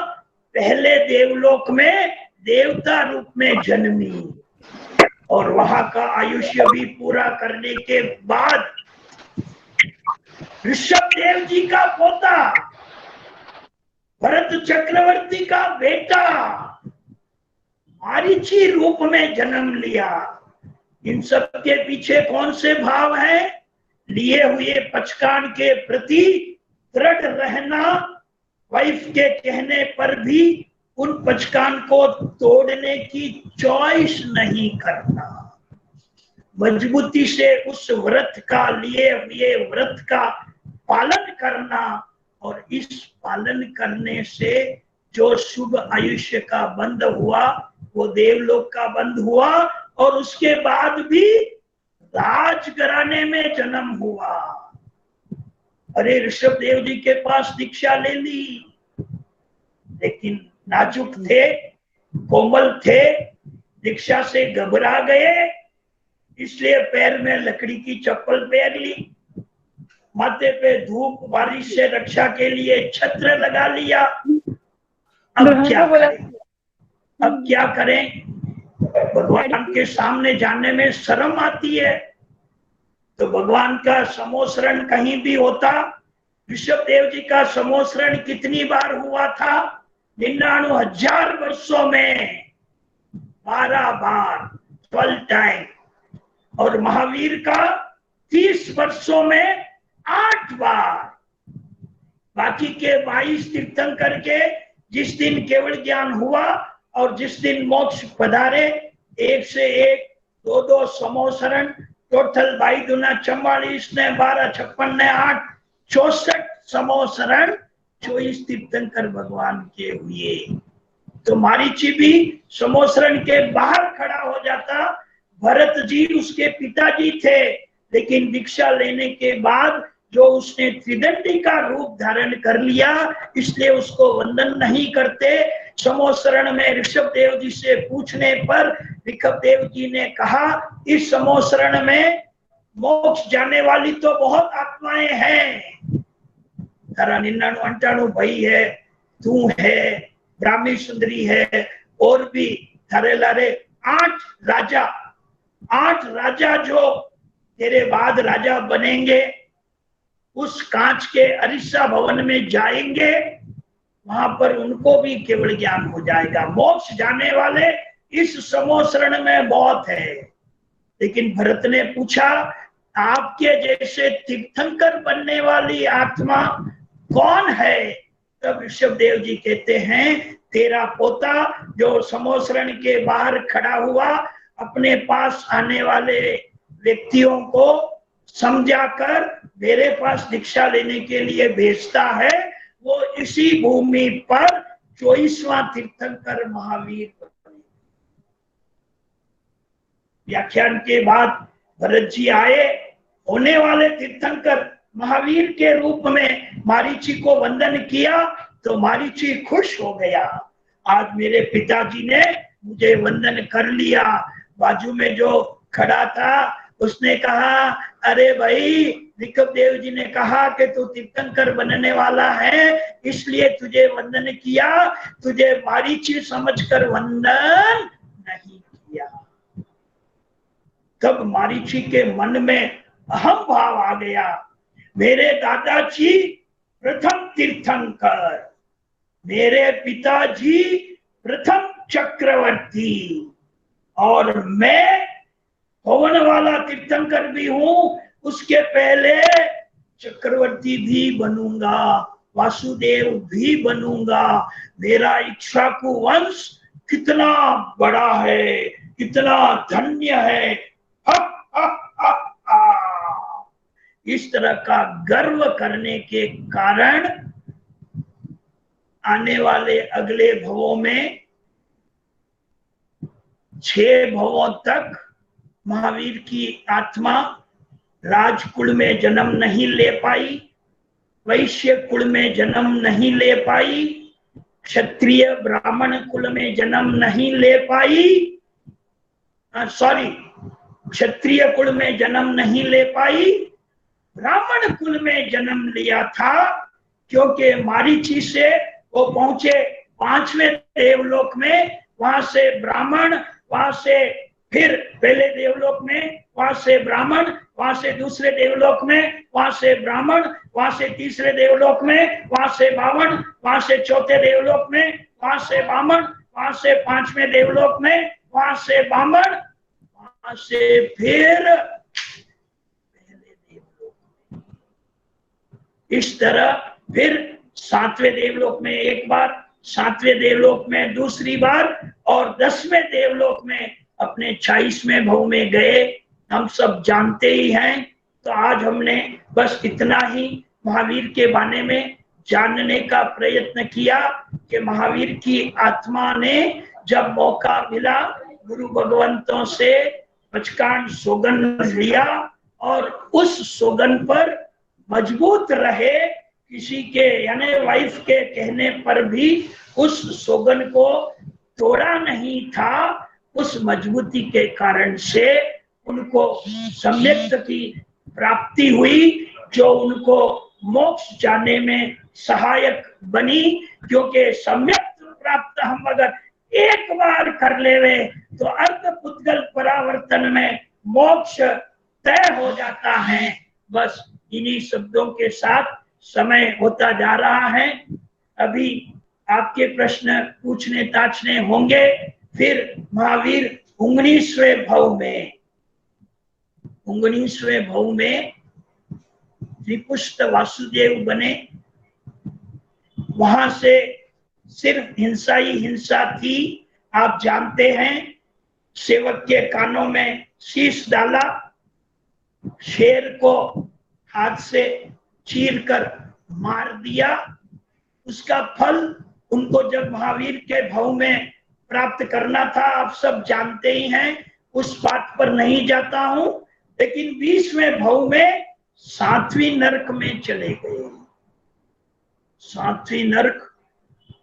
[SPEAKER 1] पहले देवलोक में देवता रूप में जन्मी, और वहां का आयुष्य भी पूरा करने के बाद ऋषभदेव जी का पोता, भरत चक्रवर्ती का बेटा मारीची रूप में जन्म लिया। इन सब के पीछे कौन से भाव हैं? लिए हुए पचकान के प्रति दृढ़ रहना, वाइफ के कहने पर भी उन पचकान को तोड़ने की चॉइस नहीं करना, मजबूती से उस व्रत का, लिए हुए व्रत का पालन करना, और इस पालन करने से जो शुभ आयुष्य का बंध हुआ वो देवलोक का बंध हुआ, और उसके बाद भी राजघराने में जन्म हुआ। अरे ऋषभदेव जी के पास दीक्षा ले ली, लेकिन नाजुक थे, कोमल थे, दीक्षा से घबरा गए, इसलिए पैर में लकड़ी की चप्पल पहन ली, माथे पे धूप बारिश से रक्षा के लिए छत्र लगा लिया। अब क्या करें? अब क्या करें? भगवान के सामने जाने में शर्म आती है। तो भगवान का समोसरण कहीं भी होता, ऋषभदेव जी का समोसरण कितनी बार हुआ था? 99,000 वर्षों में 12 बार, 12 टाइम, और महावीर का 30 वर्षों में 8 बार। बाकी के 22 तीर्थंकर के जिस दिन केवल ज्ञान हुआ और जिस दिन मोक्ष पधारे, 1 से 1, 2-2 समोसरण, टोटल 22 दूना 44 ने 12, 56 ने 8, 64 समोसरण 24 तीर्थंकर भगवान के हुए। तो मारीची भी समोसरण के बाहर खड़ा हो जाता। भरत जी उसके पिताजी थे, लेकिन दीक्षा लेने के बाद जो उसने त्रिदंडी का रूप धारण कर लिया, इसलिए उसको वंदन नहीं करते। समोसरण में ऋषभदेव जी से पूछने पर ऋषभदेव जी ने कहा, इस समोसरण में मोक्ष जाने वाली तो बहुत आत्माएं हैं, तारा 99-98 भाई है, तू है, ब्राह्मी सुंदरी है, और भी थारे लारे 8 राजा जो तेरे बाद राजा बनेंगे, उस कांच के अरिसा भवन में जाएंगे, वहां पर उनको भी केवल ज्ञान हो जाएगा। मोक्ष जाने वाले इस समोसरण में बहुत है। लेकिन भरत ने पूछा, आपके जैसे तीर्थंकर बनने वाली आत्मा कौन है? तब ऋषभदेव जी कहते हैं, तेरा पोता जो समोसरण के बाहर खड़ा हुआ, अपने पास आने वाले व्यक्तियों को समझाकर मेरे पास दीक्षा लेने के लिए भेजता है, वो इसी भूमि पर 24वां तीर्थंकर महावीर बने। व्याख्यान के बाद भरत जी आए होने वाले तीर्थंकर महावीर के रूप में मारीची को वंदन किया तो मारीची खुश हो गया, आज मेरे पिताजी ने मुझे वंदन कर लिया। बाजू में जो खड़ा था उसने कहा, अरे भाई ऋषभदेव जी ने कहा कि तू तीर्थंकर बनने वाला है, इसलिए तुझे वंदन किया, तुझे मारीची समझकर वंदन नहीं किया। तब मारीची के मन में अहम भाव आ गया, मेरे दादाजी प्रथम तीर्थंकर, मेरे पिताजी प्रथम चक्रवर्ती, और मैं होने वाला तीर्थंकर भी हूं, उसके पहले चक्रवर्ती भी बनूंगा, वासुदेव भी बनूंगा। मेरा इक्ष्वाकु वंश कितना बड़ा है, कितना धन्य है। हा, हा, हा, हा। इस तरह का गर्व करने के कारण आने वाले अगले भवों में 6 भवों तक महावीर की आत्मा राजकुल में जन्म नहीं ले पाई, वैश्य कुल में जन्म नहीं ले पाई, क्षत्रिय ब्राह्मण कुल में जन्म नहीं ले पाई, क्षत्रिय कुल में जन्म नहीं ले पाई, ब्राह्मण कुल में जन्म लिया था, क्योंकि मारीची से वो पहुंचे 5वें देवलोक में, वहां से ब्राह्मण, वहां से फिर पहले देवलोक में, वहां से ब्राह्मण, वहां से दूसरे देवलोक में, वहां से ब्राह्मण, वहां से तीसरे देवलोक में, वहां से बामन, वहां से चौथे देवलोक में, वहां से बामन, वहां से 5वें देवलोक में, वहां से बामन, वहां से फिर पहले देवलोक में। इस तरह फिर 7वें देवलोक में एक बार, 7वें देवलोक में दूसरी बार, और 10वें देवलोक में अपने 26वें भव में गए। हम सब जानते ही हैं। तो आज हमने बस इतना ही महावीर के बारे में जानने का प्रयत्न किया कि महावीर की आत्मा ने जब मौका मिला गुरु भगवंतों से 55 सौगंध लिया, और उस सौगंध पर मजबूत रहे। किसी के यानी वाइफ के कहने पर भी उस सौगंध को तोड़ा नहीं था। उस मजबूती के कारण से उनको सम्यक्त की प्राप्ति हुई, जो उनको मोक्ष जाने में सहायक बनी। क्योंकि सम्यक्त प्राप्त हम अगर एक बार कर लेवे तो अर्ध पुद्गल परावर्तन में मोक्ष तय हो जाता है। बस इन्हीं शब्दों के साथ समय होता जा रहा है। अभी आपके प्रश्न पूछने ताछने होंगे। फिर महावीर 19वें भव में त्रिपुष्ट वासुदेव बने। वहां से सिर्फ हिंसा ही हिंसा थी। आप जानते हैं, सेवक के कानों में शीश डाला, शेर को हाथ से चीर कर मार दिया। उसका फल उनको जब महावीर के भव में प्राप्त करना था, आप सब जानते ही हैं। उस बात पर नहीं जाता हूं। लेकिन 20वें भव में 7वीं नरक में चले गए। 7वीं नरक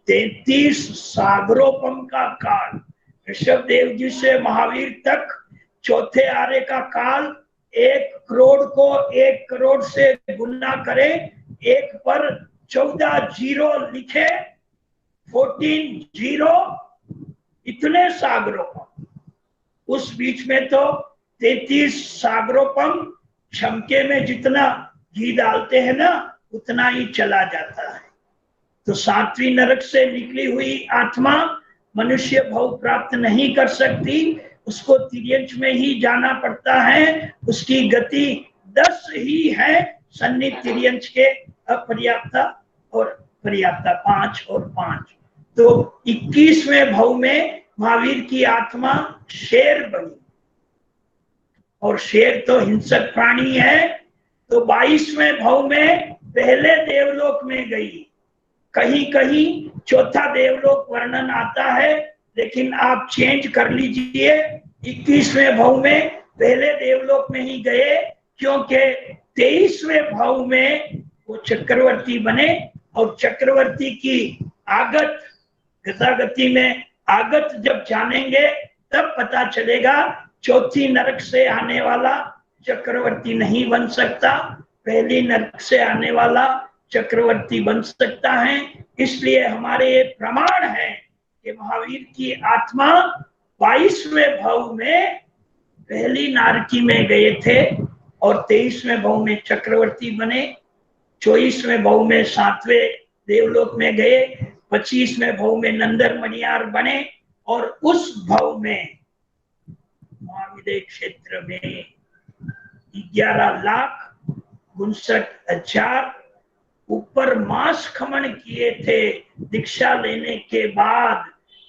[SPEAKER 1] 33 सागरोपम का काल, ऋषभदेव जी से महावीर तक चौथे आरे का काल। 1 करोड़ को 1 करोड़ से गुना करें, 1 पर 14 जीरो लिखे, 14 जीरो, इतने सागरोपम। उस बीच में तो 33 सागरोपम, छमके में जितना घी डालते हैं ना, उतना ही चला जाता है। तो 7वीं नरक से निकली हुई आत्मा मनुष्य भव प्राप्त नहीं कर सकती। उसको तिर्यंच में ही जाना पड़ता है। उसकी गति 10 ही है। सन्निध तिर्यंच के अपर्याप्ता और पर्याप्ता 5 और 5। तो 21वें भव में महावीर की आत्मा शेर बनी, और शेर तो हिंसक प्राणी है। तो 22वें भव में पहले देवलोक में गई। कहीं कहीं चौथा देवलोक वर्णन आता है, लेकिन आप चेंज कर लीजिए। 21वें भव में पहले देवलोक में ही गए। क्योंकि 23वें भाव में वो चक्रवर्ती बने और चक्रवर्ती की आगत गतागति में आगत जब जानेंगे तब पता चलेगा चौथी नरक से आने वाला चक्रवर्ती नहीं बन सकता, पहली नरक से आने वाला चक्रवर्ती बन सकता है। इसलिए हमारे ये प्रमाण है कि महावीर की आत्मा 22वें भाव में पहली नारकी में गए थे और 23वें भाव में चक्रवर्ती बने, 24वें भाव में 7वें देवलोक में गए, 25वें भाव में नंदर मणियार बने और उस भाव में महाविदय क्षेत्र में 11,59,000 ऊपर मास खमन किए थे दीक्षा लेने के बाद।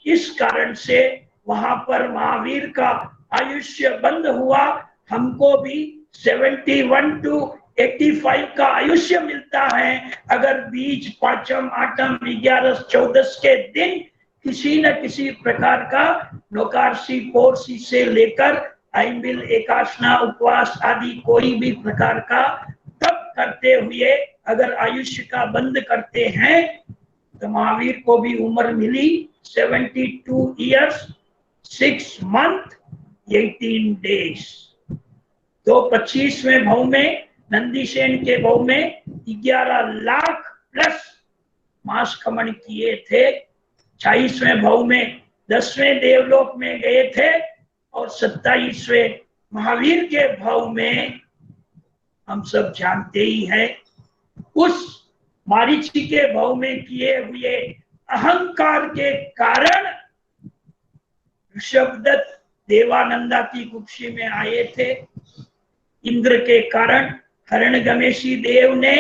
[SPEAKER 1] इस कारण से वहां पर महावीर का आयुष्य बंद हुआ। हमको भी 71 to 85 का आयुष्य मिलता है अगर बीज पांचम आठम 11 14 के दिन किसी न किसी प्रकार का नौकारसी पोरसी से लेकर आइंबिल एकाशना उपवास आदि कोई भी प्रकार का तप करते हुए अगर आयुष्य का बंद करते हैं तो महावीर को भी उम्र मिली 72 years 6 months 18 days। तो 25वें भाव में नंदीसेन के भाव में 11 लाख प्लस मास खमन किए थे। 26वें भाव में 10वें देवलोक में गए थे और 27वें महावीर के भाव में हम सब जानते ही हैं। उस मारीची के भाव में किए हुए अहंकार के कारण ऋषभदत्त देवानंदा की कुक्षी में आए थे। इंद्र के कारण हरणगमेशी देव ने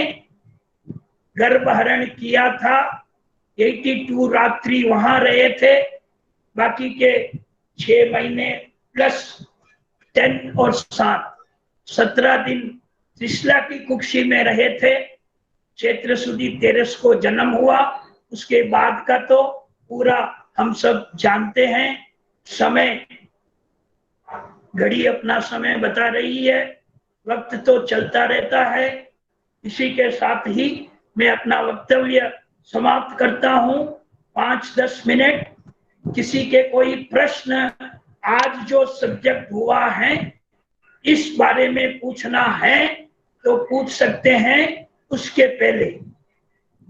[SPEAKER 1] गर्भहरण किया था। 82 रात्रि वहां रहे थे, बाकी के 6 महीने प्लस 10 और 7 17 दिन त्रिशला की कुक्षी में रहे थे। चैत्र सुदी 13 को जन्म हुआ। उसके बाद का तो पूरा हम सब जानते हैं। समय घड़ी अपना समय बता रही है, वक्त तो चलता रहता है। इसी के साथ ही मैं अपना वक्तव्य समाप्त करता हूं। 5-10 मिनट किसी के कोई प्रश्न आज जो सब्जेक्ट हुआ है इस बारे में पूछना है तो पूछ सकते हैं। उसके पहले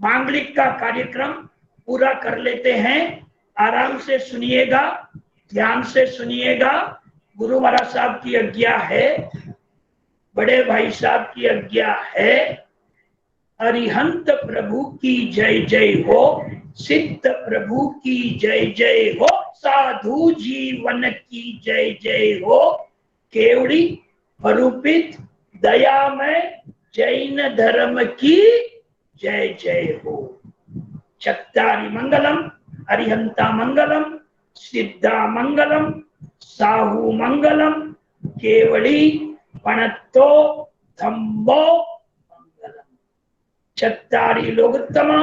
[SPEAKER 1] मांगलिक का कार्यक्रम पूरा कर लेते हैं। आराम से सुनिएगा, ध्यान से सुनिएगा। गुरु महाराज साहब की आज्ञा है, बड़े भाई साहब की आज्ञा है। अरिहंत प्रभु की जय जय हो, सिद्ध प्रभु की जय जय हो, साधु जीवन की जय जय हो, केवड़ी स्वरूपित दयामय जैन धर्म की जय जय हो। चक्तारी मंगलम, अरिहंता मंगलम, सिद्धा मंगलम, साहू मंगलम, केवड़ी पणत्तो धम्मो मंगलम। चक्तारी लोगोत्तमा,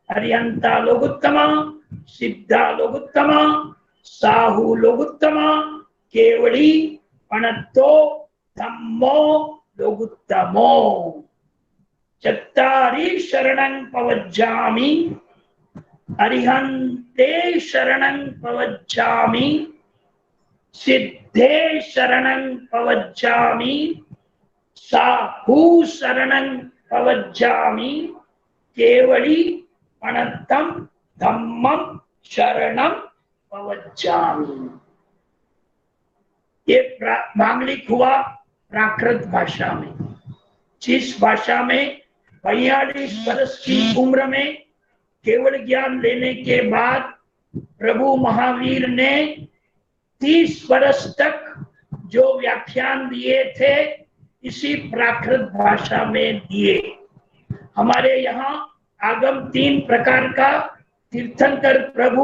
[SPEAKER 1] अरिहंता लोगोत्तमा, सिद्धा लोगोत्तमा, साहू लोगोत्तमा, केवड़ी पणत्तो धम्मो लोगोत्तमो। चत्तारि शरणं पवज्जामि, अरिहन्ते शरणं पवज्जामि, सिद्धे शरणं पवज्जामि, साहू शरणं पवज्जामि, केवड़ी पणत्तम धम्मम शरणं पवज्जामि। ये मांगलिक हुआ प्राकृत भाषा में। जिस भाषा में 42 वर्ष की उम्र में केवल ज्ञान लेने के बाद प्रभु महावीर ने 30 वर्ष तक जो व्याख्यान दिए थे इसी प्राकृत भाषा में दिए। हमारे यहाँ आगम 3 प्रकार का तीर्थंकर प्रभु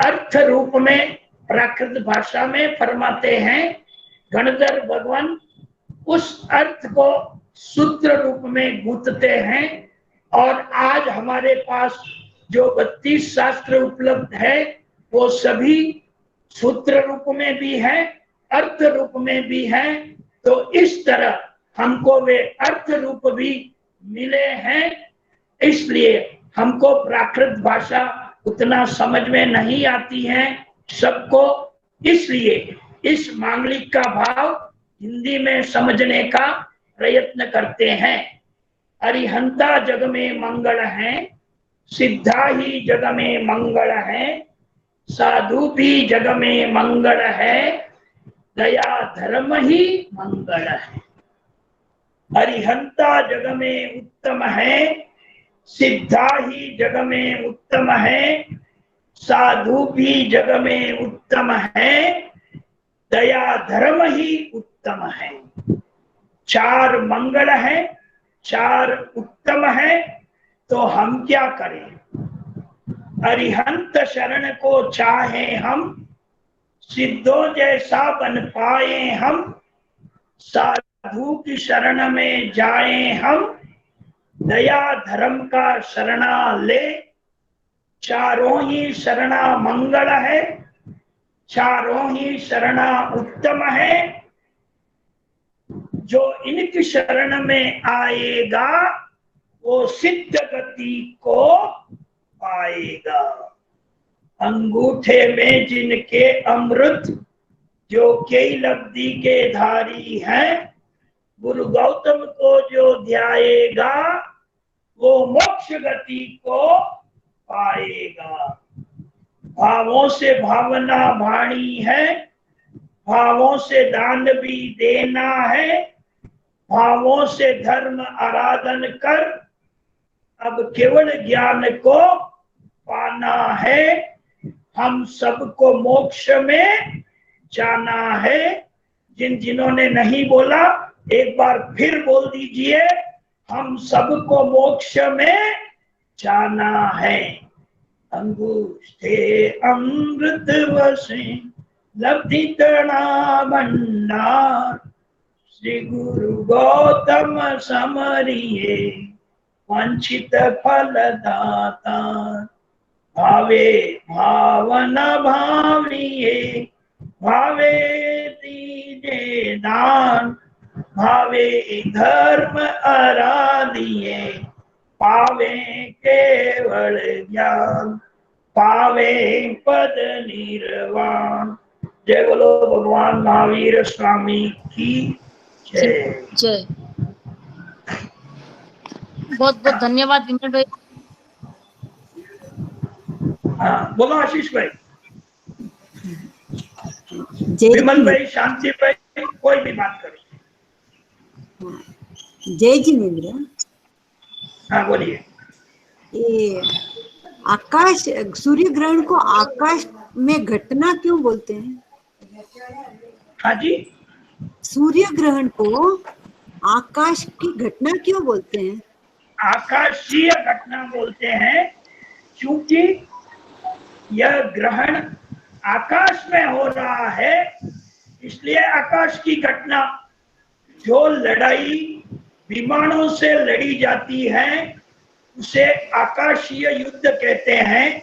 [SPEAKER 1] अर्थ रूप में प्राकृत भाषा में फरमाते हैं। गणधर भगवान उस अर्थ को सूत्र रूप में गूंथते हैं। और आज हमारे पास जो 32 शास्त्र उपलब्ध है वो सभी सूत्र रूप में भी है, अर्थ रूप में भी है। तो इस तरह हमको वे अर्थ रूप भी मिले हैं, इसलिए हमको प्राकृत भाषा उतना समझ में नहीं आती है सबको, इसलिए इस मांगलिक का भाव हिंदी में समझने का प्रयत्न करते हैं। अरिहंता जग में मंगल है, सिद्धा ही जग में मंगल है, साधु भी जग में मंगल है, दया धर्म ही मंगल है। अरिहंता जग में उत्तम है, सिद्धा ही जग में उत्तम है, साधु भी जग में उत्तम है, दया धर्म ही उत्तम है। चार मंगल है, चार उत्तम है, तो हम क्या करें? अरिहंत शरण को चाहे हम, सिद्धों जैसा बन पाए हम, साधु की शरण में जाए हम, दया धर्म का शरणा ले, चारों ही शरणा मंगल है, चारों ही शरणा उत्तम है। जो इनकी शरण में आएगा वो सिद्ध गति को पाएगा। अंगूठे में जिनके अमृत, जो कई लब्धि के धारी हैं, गुरु गौतम को जो ध्याएगा वो मोक्ष गति को पाएगा। भावों से भावना भाणी है, भावों से दान भी देना है, भावों से धर्म आराधन कर अब केवल ज्ञान को पाना है। हम सबको मोक्ष में जाना है। जिन्होंने नहीं बोला एक बार फिर बोल दीजिए, हम सबको मोक्ष में जाना है। अंगूठे अमृत वसे लब्धि तृणा भंडार, श्री गुरु गौतम समरिये वंचित फल दाता। भावे भावना भाविये, भावे दीजे दान, भावे धर्म आराधिये, पावे केवल ज्ञान, पावे पद निर्वाण। जय बोलो भगवान महावीर स्वामी की जय।
[SPEAKER 4] जय। बहुत बहुत धन्यवाद विमल भाई।
[SPEAKER 1] हाँ बोलो आशीष भाई।
[SPEAKER 5] विमल
[SPEAKER 1] भाई, शांति भाई, कोई भी बात करो।
[SPEAKER 5] जय जिनेन्द्र।
[SPEAKER 1] हाँ बोलिए।
[SPEAKER 5] ये आकाश, सूर्य ग्रहण को आकाश में घटना क्यों बोलते हैं?
[SPEAKER 1] हाँ जी,
[SPEAKER 5] सूर्य ग्रहण को आकाश की घटना क्यों बोलते हैं?
[SPEAKER 1] आकाशीय घटना बोलते हैं क्योंकि यह ग्रहण आकाश में हो रहा है, इसलिए आकाश की घटना। जो लड़ाई विमानों से लड़ी जाती है उसे आकाशीय युद्ध कहते हैं।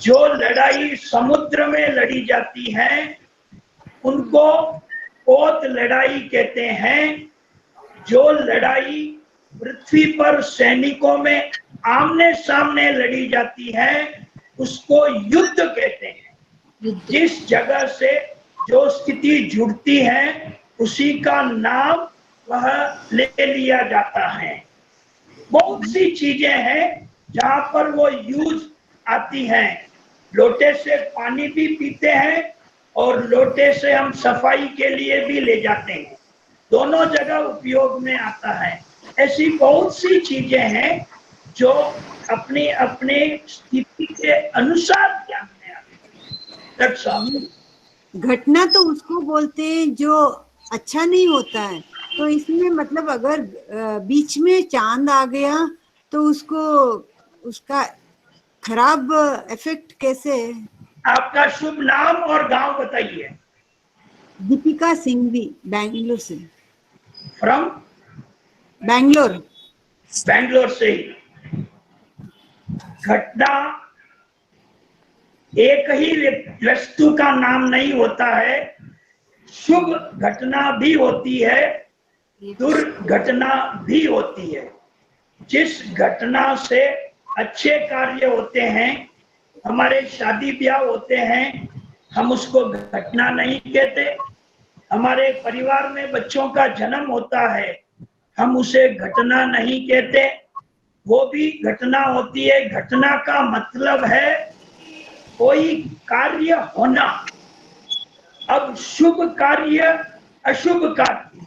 [SPEAKER 1] जो लड़ाई समुद्र में लड़ी जाती है उनको पोत लड़ाई कहते हैं। जो लड़ाई पृथ्वी पर सैनिकों में आमने सामने लड़ी जाती है उसको युद्ध कहते हैं। जिस जगह से जो स्थिति जुड़ती है उसी का नाम वह ले लिया जाता है। बहुत सी चीजें हैं जहां पर वो यूज आती हैं। लोटे से पानी भी पीते हैं और लोटे से हम सफाई के लिए भी ले जाते हैं, दोनों जगह उपयोग में आता है। ऐसी बहुत सी चीजें हैं जो अपनी अपनी स्थिति के अनुसार ज्ञान में आती है।
[SPEAKER 5] घटना तो उसको बोलते हैं जो अच्छा नहीं होता है। तो इसमें मतलब अगर बीच में चांद आ गया तो उसको उसका खराब इफेक्ट कैसे है?
[SPEAKER 1] आपका शुभ नाम और गांव बताइए।
[SPEAKER 5] दीपिका सिंघवी, बैंगलोर से।
[SPEAKER 1] फ्रॉम
[SPEAKER 5] बैंगलोर।
[SPEAKER 1] बैंगलोर से ही। घटना एक ही वस्तु का नाम नहीं होता है, शुभ घटना भी होती है दुर्घटना भी होती है। जिस घटना से अच्छे कार्य होते हैं, हमारे शादी ब्याह होते हैं, हम उसको घटना नहीं कहते। हमारे परिवार में बच्चों का जन्म होता है, हम उसे घटना नहीं कहते, वो भी घटना होती है। घटना का मतलब है कोई कार्य होना। अब शुभ कार्य, अशुभ कार्य,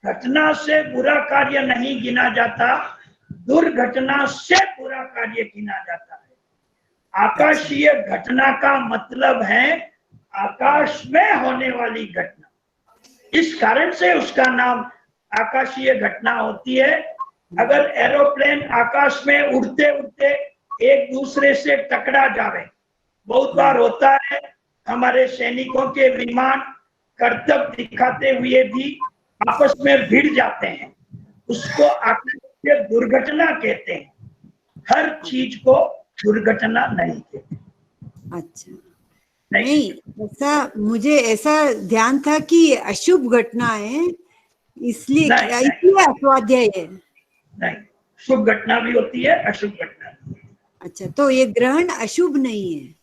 [SPEAKER 1] घटना से बुरा कार्य नहीं गिना जाता, दुर्घटना से बुरा कार्य गिना जाता है। आकाशीय घटना का मतलब है आकाश में होने वाली घटना, इस कारण से उसका नाम आकाशीय घटना होती है। अगर एरोप्लेन आकाश में उड़ते उड़ते एक दूसरे से टकरा जावे, बहुत बार होता है, हमारे सैनिकों के विमान कर्तव्य दिखाते हुए भी आपस में भिड़ जाते हैं, उसको आकाशीय दुर्घटना कहते हैं। हर चीज को दुर्घटना नहीं कहते।
[SPEAKER 5] अच्छा, नहीं, ऐसा मुझे ऐसा ध्यान था कि अशुभ घटना है, इसलिए अस्वाध्याय है।
[SPEAKER 1] नहीं, शुभ घटना भी होती है, अशुभ घटना भी।
[SPEAKER 5] अच्छा, तो ये ग्रहण अशुभ नहीं है?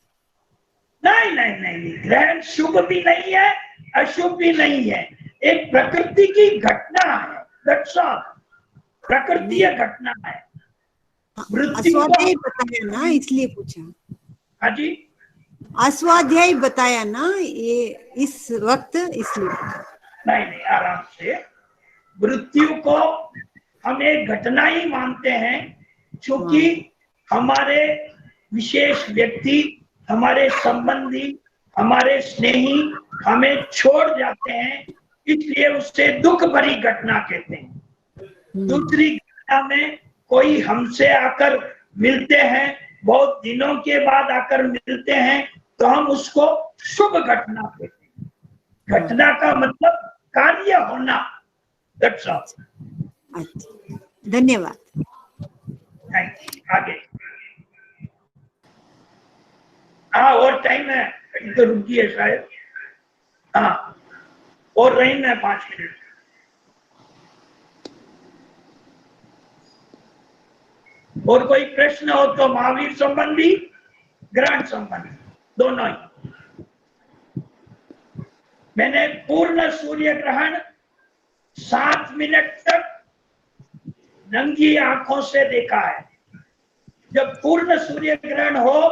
[SPEAKER 1] नहीं नहीं नहीं, ग्रहण शुभ भी नहीं है, अशुभ भी नहीं है, एक प्रकृति की घटना है। That's all. प्रकृति घटना है।
[SPEAKER 5] अस्वाध्याय बताया ना, इसलिए पूछा।
[SPEAKER 1] हाँ जी,
[SPEAKER 5] अस्वाध्याय बताया ना ये इस वक्त, इसलिए।
[SPEAKER 1] नहीं नहीं, आराम से। मृत्यु को हम एक घटना ही मानते हैं, क्योंकि हमारे विशेष व्यक्ति, हमारे संबंधी, हमारे स्नेही हमें छोड़ जाते हैं, इसलिए उससे दुख भरी घटना कहते हैं। दूसरी घटना में कोई हमसे आकर मिलते हैं, बहुत दिनों के बाद आकर मिलते हैं, तो हम उसको शुभ घटना कहते हैं। घटना का मतलब कार्य होना। That's all.
[SPEAKER 5] अच्छा, धन्यवाद।
[SPEAKER 1] आगे। हाँ, और टाइम है, तो रुकिए शायद। हाँ, और रही मैं 5 मिनट। और कोई प्रश्न हो तो महावीर संबंधी, ग्रहण संबंधी, दोनों ही। मैंने पूर्ण सूर्य ग्रहण 7 मिनट तक नंगी आंखों से देखा है। जब पूर्ण सूर्य ग्रहण हो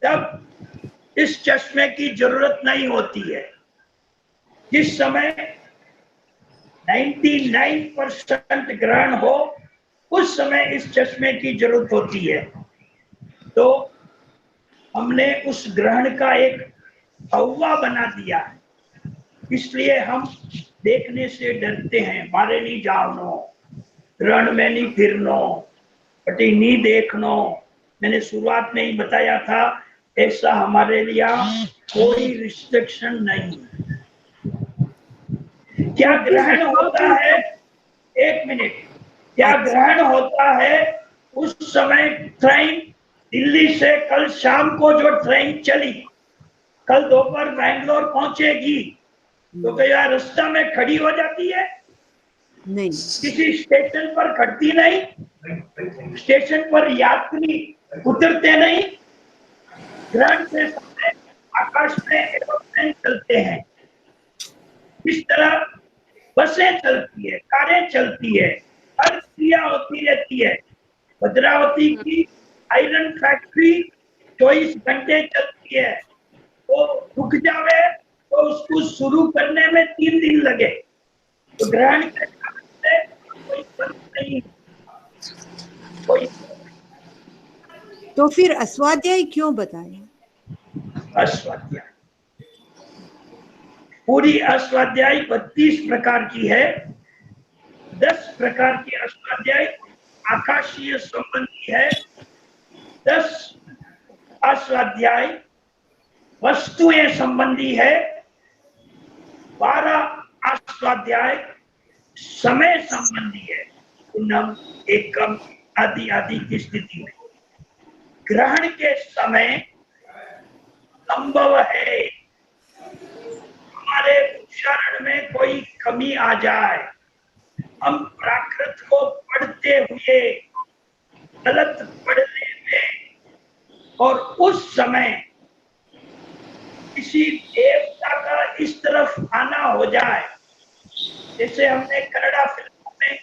[SPEAKER 1] तब इस चश्मे की जरूरत नहीं होती है। जिस समय 99% ग्रहण हो, उस समय इस चश्मे की जरूरत होती है। तो हमने उस ग्रहण का एक हवा बना दिया है, इसलिए हम देखने से डरते हैं। बारे नहीं जानो, ग्रहण में नहीं फिरनो, पटी नहीं देखनो। मैंने शुरुआत में ही बताया था, ऐसा हमारे लिए कोई रिस्ट्रिक्शन नहीं। क्या ग्रहण होता है, 1 मिनट, क्या ग्रहण होता है उस समय ट्रेन दिल्ली से कल शाम को जो ट्रेन चली, कल दोपहर बैंगलोर पहुंचेगी, तो क्या रास्ता में खड़ी हो जाती है?
[SPEAKER 5] नहीं,
[SPEAKER 1] किसी स्टेशन पर खड़ती नहीं, स्टेशन पर यात्री उतरते नहीं। ग्रहण से समय आकाश में एरोप्लेन चलते हैं, इस तरह बसें चलती है, कारें चलती है, हर क्रिया होती रहती है। भद्रावती की आयरन फैक्ट्री 24 घंटे चलती है, तो रुक जावे तो उसको शुरू करने में 3 दिन लगे। तो ग्रहण के से कोई फर्क नहीं, कोई।
[SPEAKER 5] तो फिर अस्वाध्याय क्यों बताया?
[SPEAKER 1] अस्वाध्याय, पूरी अस्वाध्याय 32 प्रकार की है। 10 प्रकार की अस्वाध्याय आकाशीय संबंधी है, 10 अस्वाध्याय वस्तुएं संबंधी है, 12 अस्वाध्याय समय संबंधी है, पूर्णम एकम आदि आदि की स्थिति में। ग्रहण के समय संभव है हमारे उच्चारण में कोई कमी आ जाए, हम प्राकृत को पढ़ते हुए गलत पढ़ने में और उस समय किसी देवता का इस तरफ आना हो जाए, जैसे हमने कन्नड़ा फिल्मों में,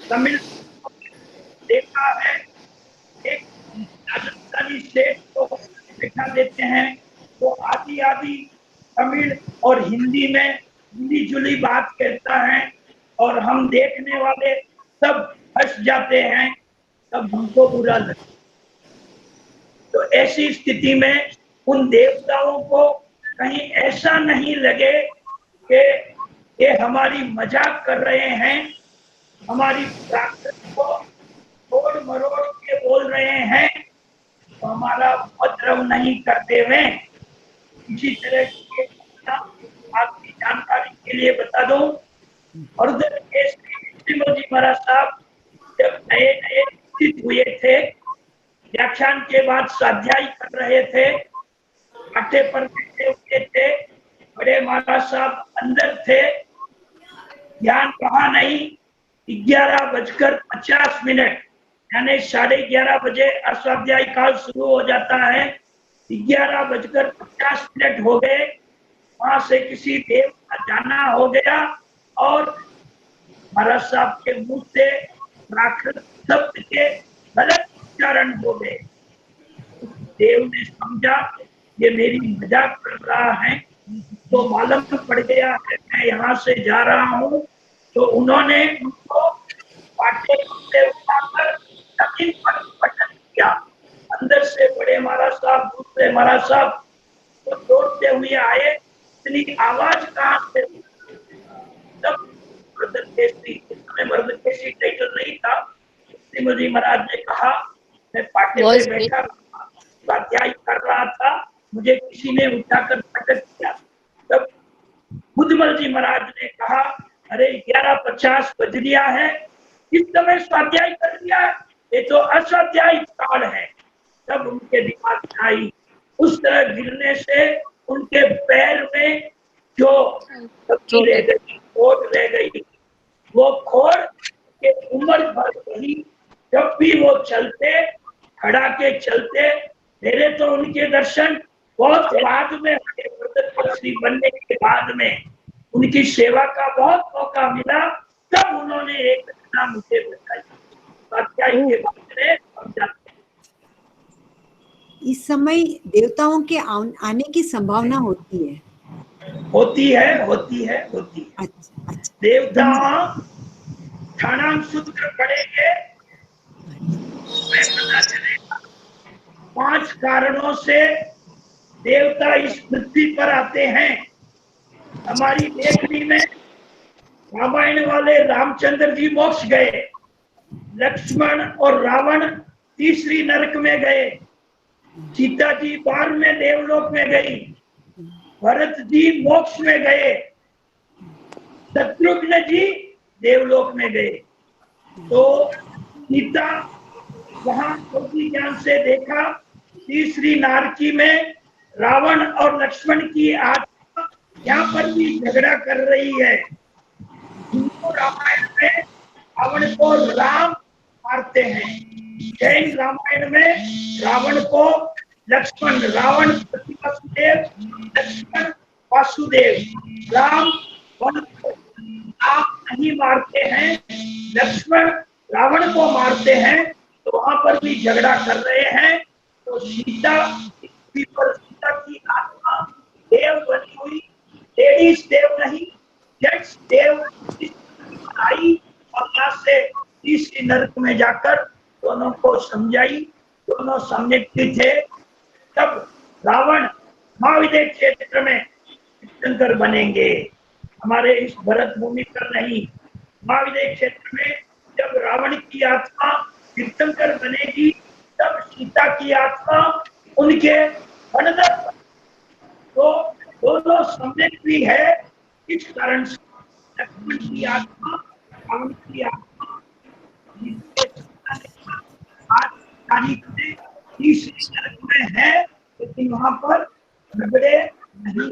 [SPEAKER 1] तमिल फिल्मों में देखा है, एक राजस्थानी सेठ को दिखा देते हैं, तो आधी आधी तमिल और हिंदी में मिली जुली बात कहता है और हम देखने वाले सब हंस जाते हैं, तब हमको बुरा लगता। तो ऐसी स्थिति में उन देवताओं को कहीं ऐसा नहीं लगे कि ये हमारी मजाक कर रहे हैं, हमारी प्राकृत को तोड़ मरोड़ के बोल रहे हैं, तो हमारा उपद्रव नहीं करते हुए। इसी तरह की आपकी जानकारी के लिए बता दूं, हरदर के श्री जी महाराज साहब जब नए नए स्थित हुए थे, व्याख्यान के बाद स्वाध्याय कर रहे थे, अट्टे पर बैठे हुए थे, बड़े महाराज साहब अंदर थे, ध्यान रहा नहीं, 11:50 यानी 11:30 बजे अस्वाध्याय काल शुरू हो जाता है, 11:50 हो गए, वहां से किसी देव का जाना हो गया और महाराज साहब के मुंह से प्राकृत शब्द के गलत उच्चारण हो गए। देव ने समझा ये मेरी मजाक कर रहा है, तो मालूम पड़ गया है मैं यहाँ से जा रहा हूँ, तो उन्होंने उनको पाटे से उठाकर जमीन पर पटक दिया। अंदर से बड़े महाराज साहब, दूसरे महाराज साहब तो दौड़ते हुए आए, इतनी आवाज कहाँ से? तब मर्दकेशी टाइटल नहीं था, श्रीमती महाराज ने कहा मैं पाटे पे बैठा स्वाध्याय कर रहा था, मुझे किसी ने उठाकर पटक दिया। तब बुद्धमल जी महाराज ने कहा अरे 11:50 बज गया है, इस समय स्वाध्याय कर दिया है, ये तो अस्वाध्याय काल है। तब उनके दिमाग में आई, उस तरह गिरने से उनके पैर में जो रह गई, खोट रह गई, वो खोट के उम्र भर रही। जब भी वो चलते, खड़ा के चलते, मेरे तो उनके दर्शन बहुत बाद में, श्री बनने के बाद में उनकी सेवा का बहुत मौका मिला, तब उन्होंने एक घटना मुझे बताई, स्वाध्याय के बारे में समझा।
[SPEAKER 5] इस समय देवताओं के आने की संभावना होती है। अच्छा।
[SPEAKER 1] देवता ठाणाम सूत्र पढ़ेंगे, 5 कारणों से देवता इस पृथ्वी पर आते हैं। हमारी लेखनी में रामायण वाले रामचंद्र जी मोक्ष गए, लक्ष्मण और रावण तीसरी नरक में गए, सीता जी 12वें देवलोक में गई, भरत जी मोक्ष में गए, शत्रुघ्न जी देवलोक में गए। तो सीता वहां योगी ज्ञान से देखा, तीसरी नारकी में रावण और लक्ष्मण की आत्मा यहाँ पर भी झगड़ा कर रही है। हिंदू रामायण में रावण को राम मारते हैं, जैन रामायण में रावण को लक्ष्मण, रावण वसुदेव, लक्ष्मण वासुदेव, राम वन को राम नहीं मारते हैं, लक्ष्मण रावण को मारते हैं, तो वहां पर भी झगड़ा कर रहे हैं। तो सीता की आत्मा देव बनी हुई, लेडीज देव नहीं, जेंट्स देव आई और यहाँ से तीसरी नरक में जाकर दोनों को समझाई, दोनों समझते थे। तब रावण महाविदय क्षेत्र में तीर्थंकर बनेंगे, हमारे इस भरत भूमि पर नहीं। महाविदय क्षेत्र में जब रावण की आत्मा तीर्थंकर बनेगी, तब सीता की आत्मा उनके बनदर, तो दोनों सम्यक भी है। इस कारण से लक्ष्मण की आत्मा, रावण की आत्मा आज तारीख में तीसरी नरक में है, लेकिन वहां पर झगड़े नहीं।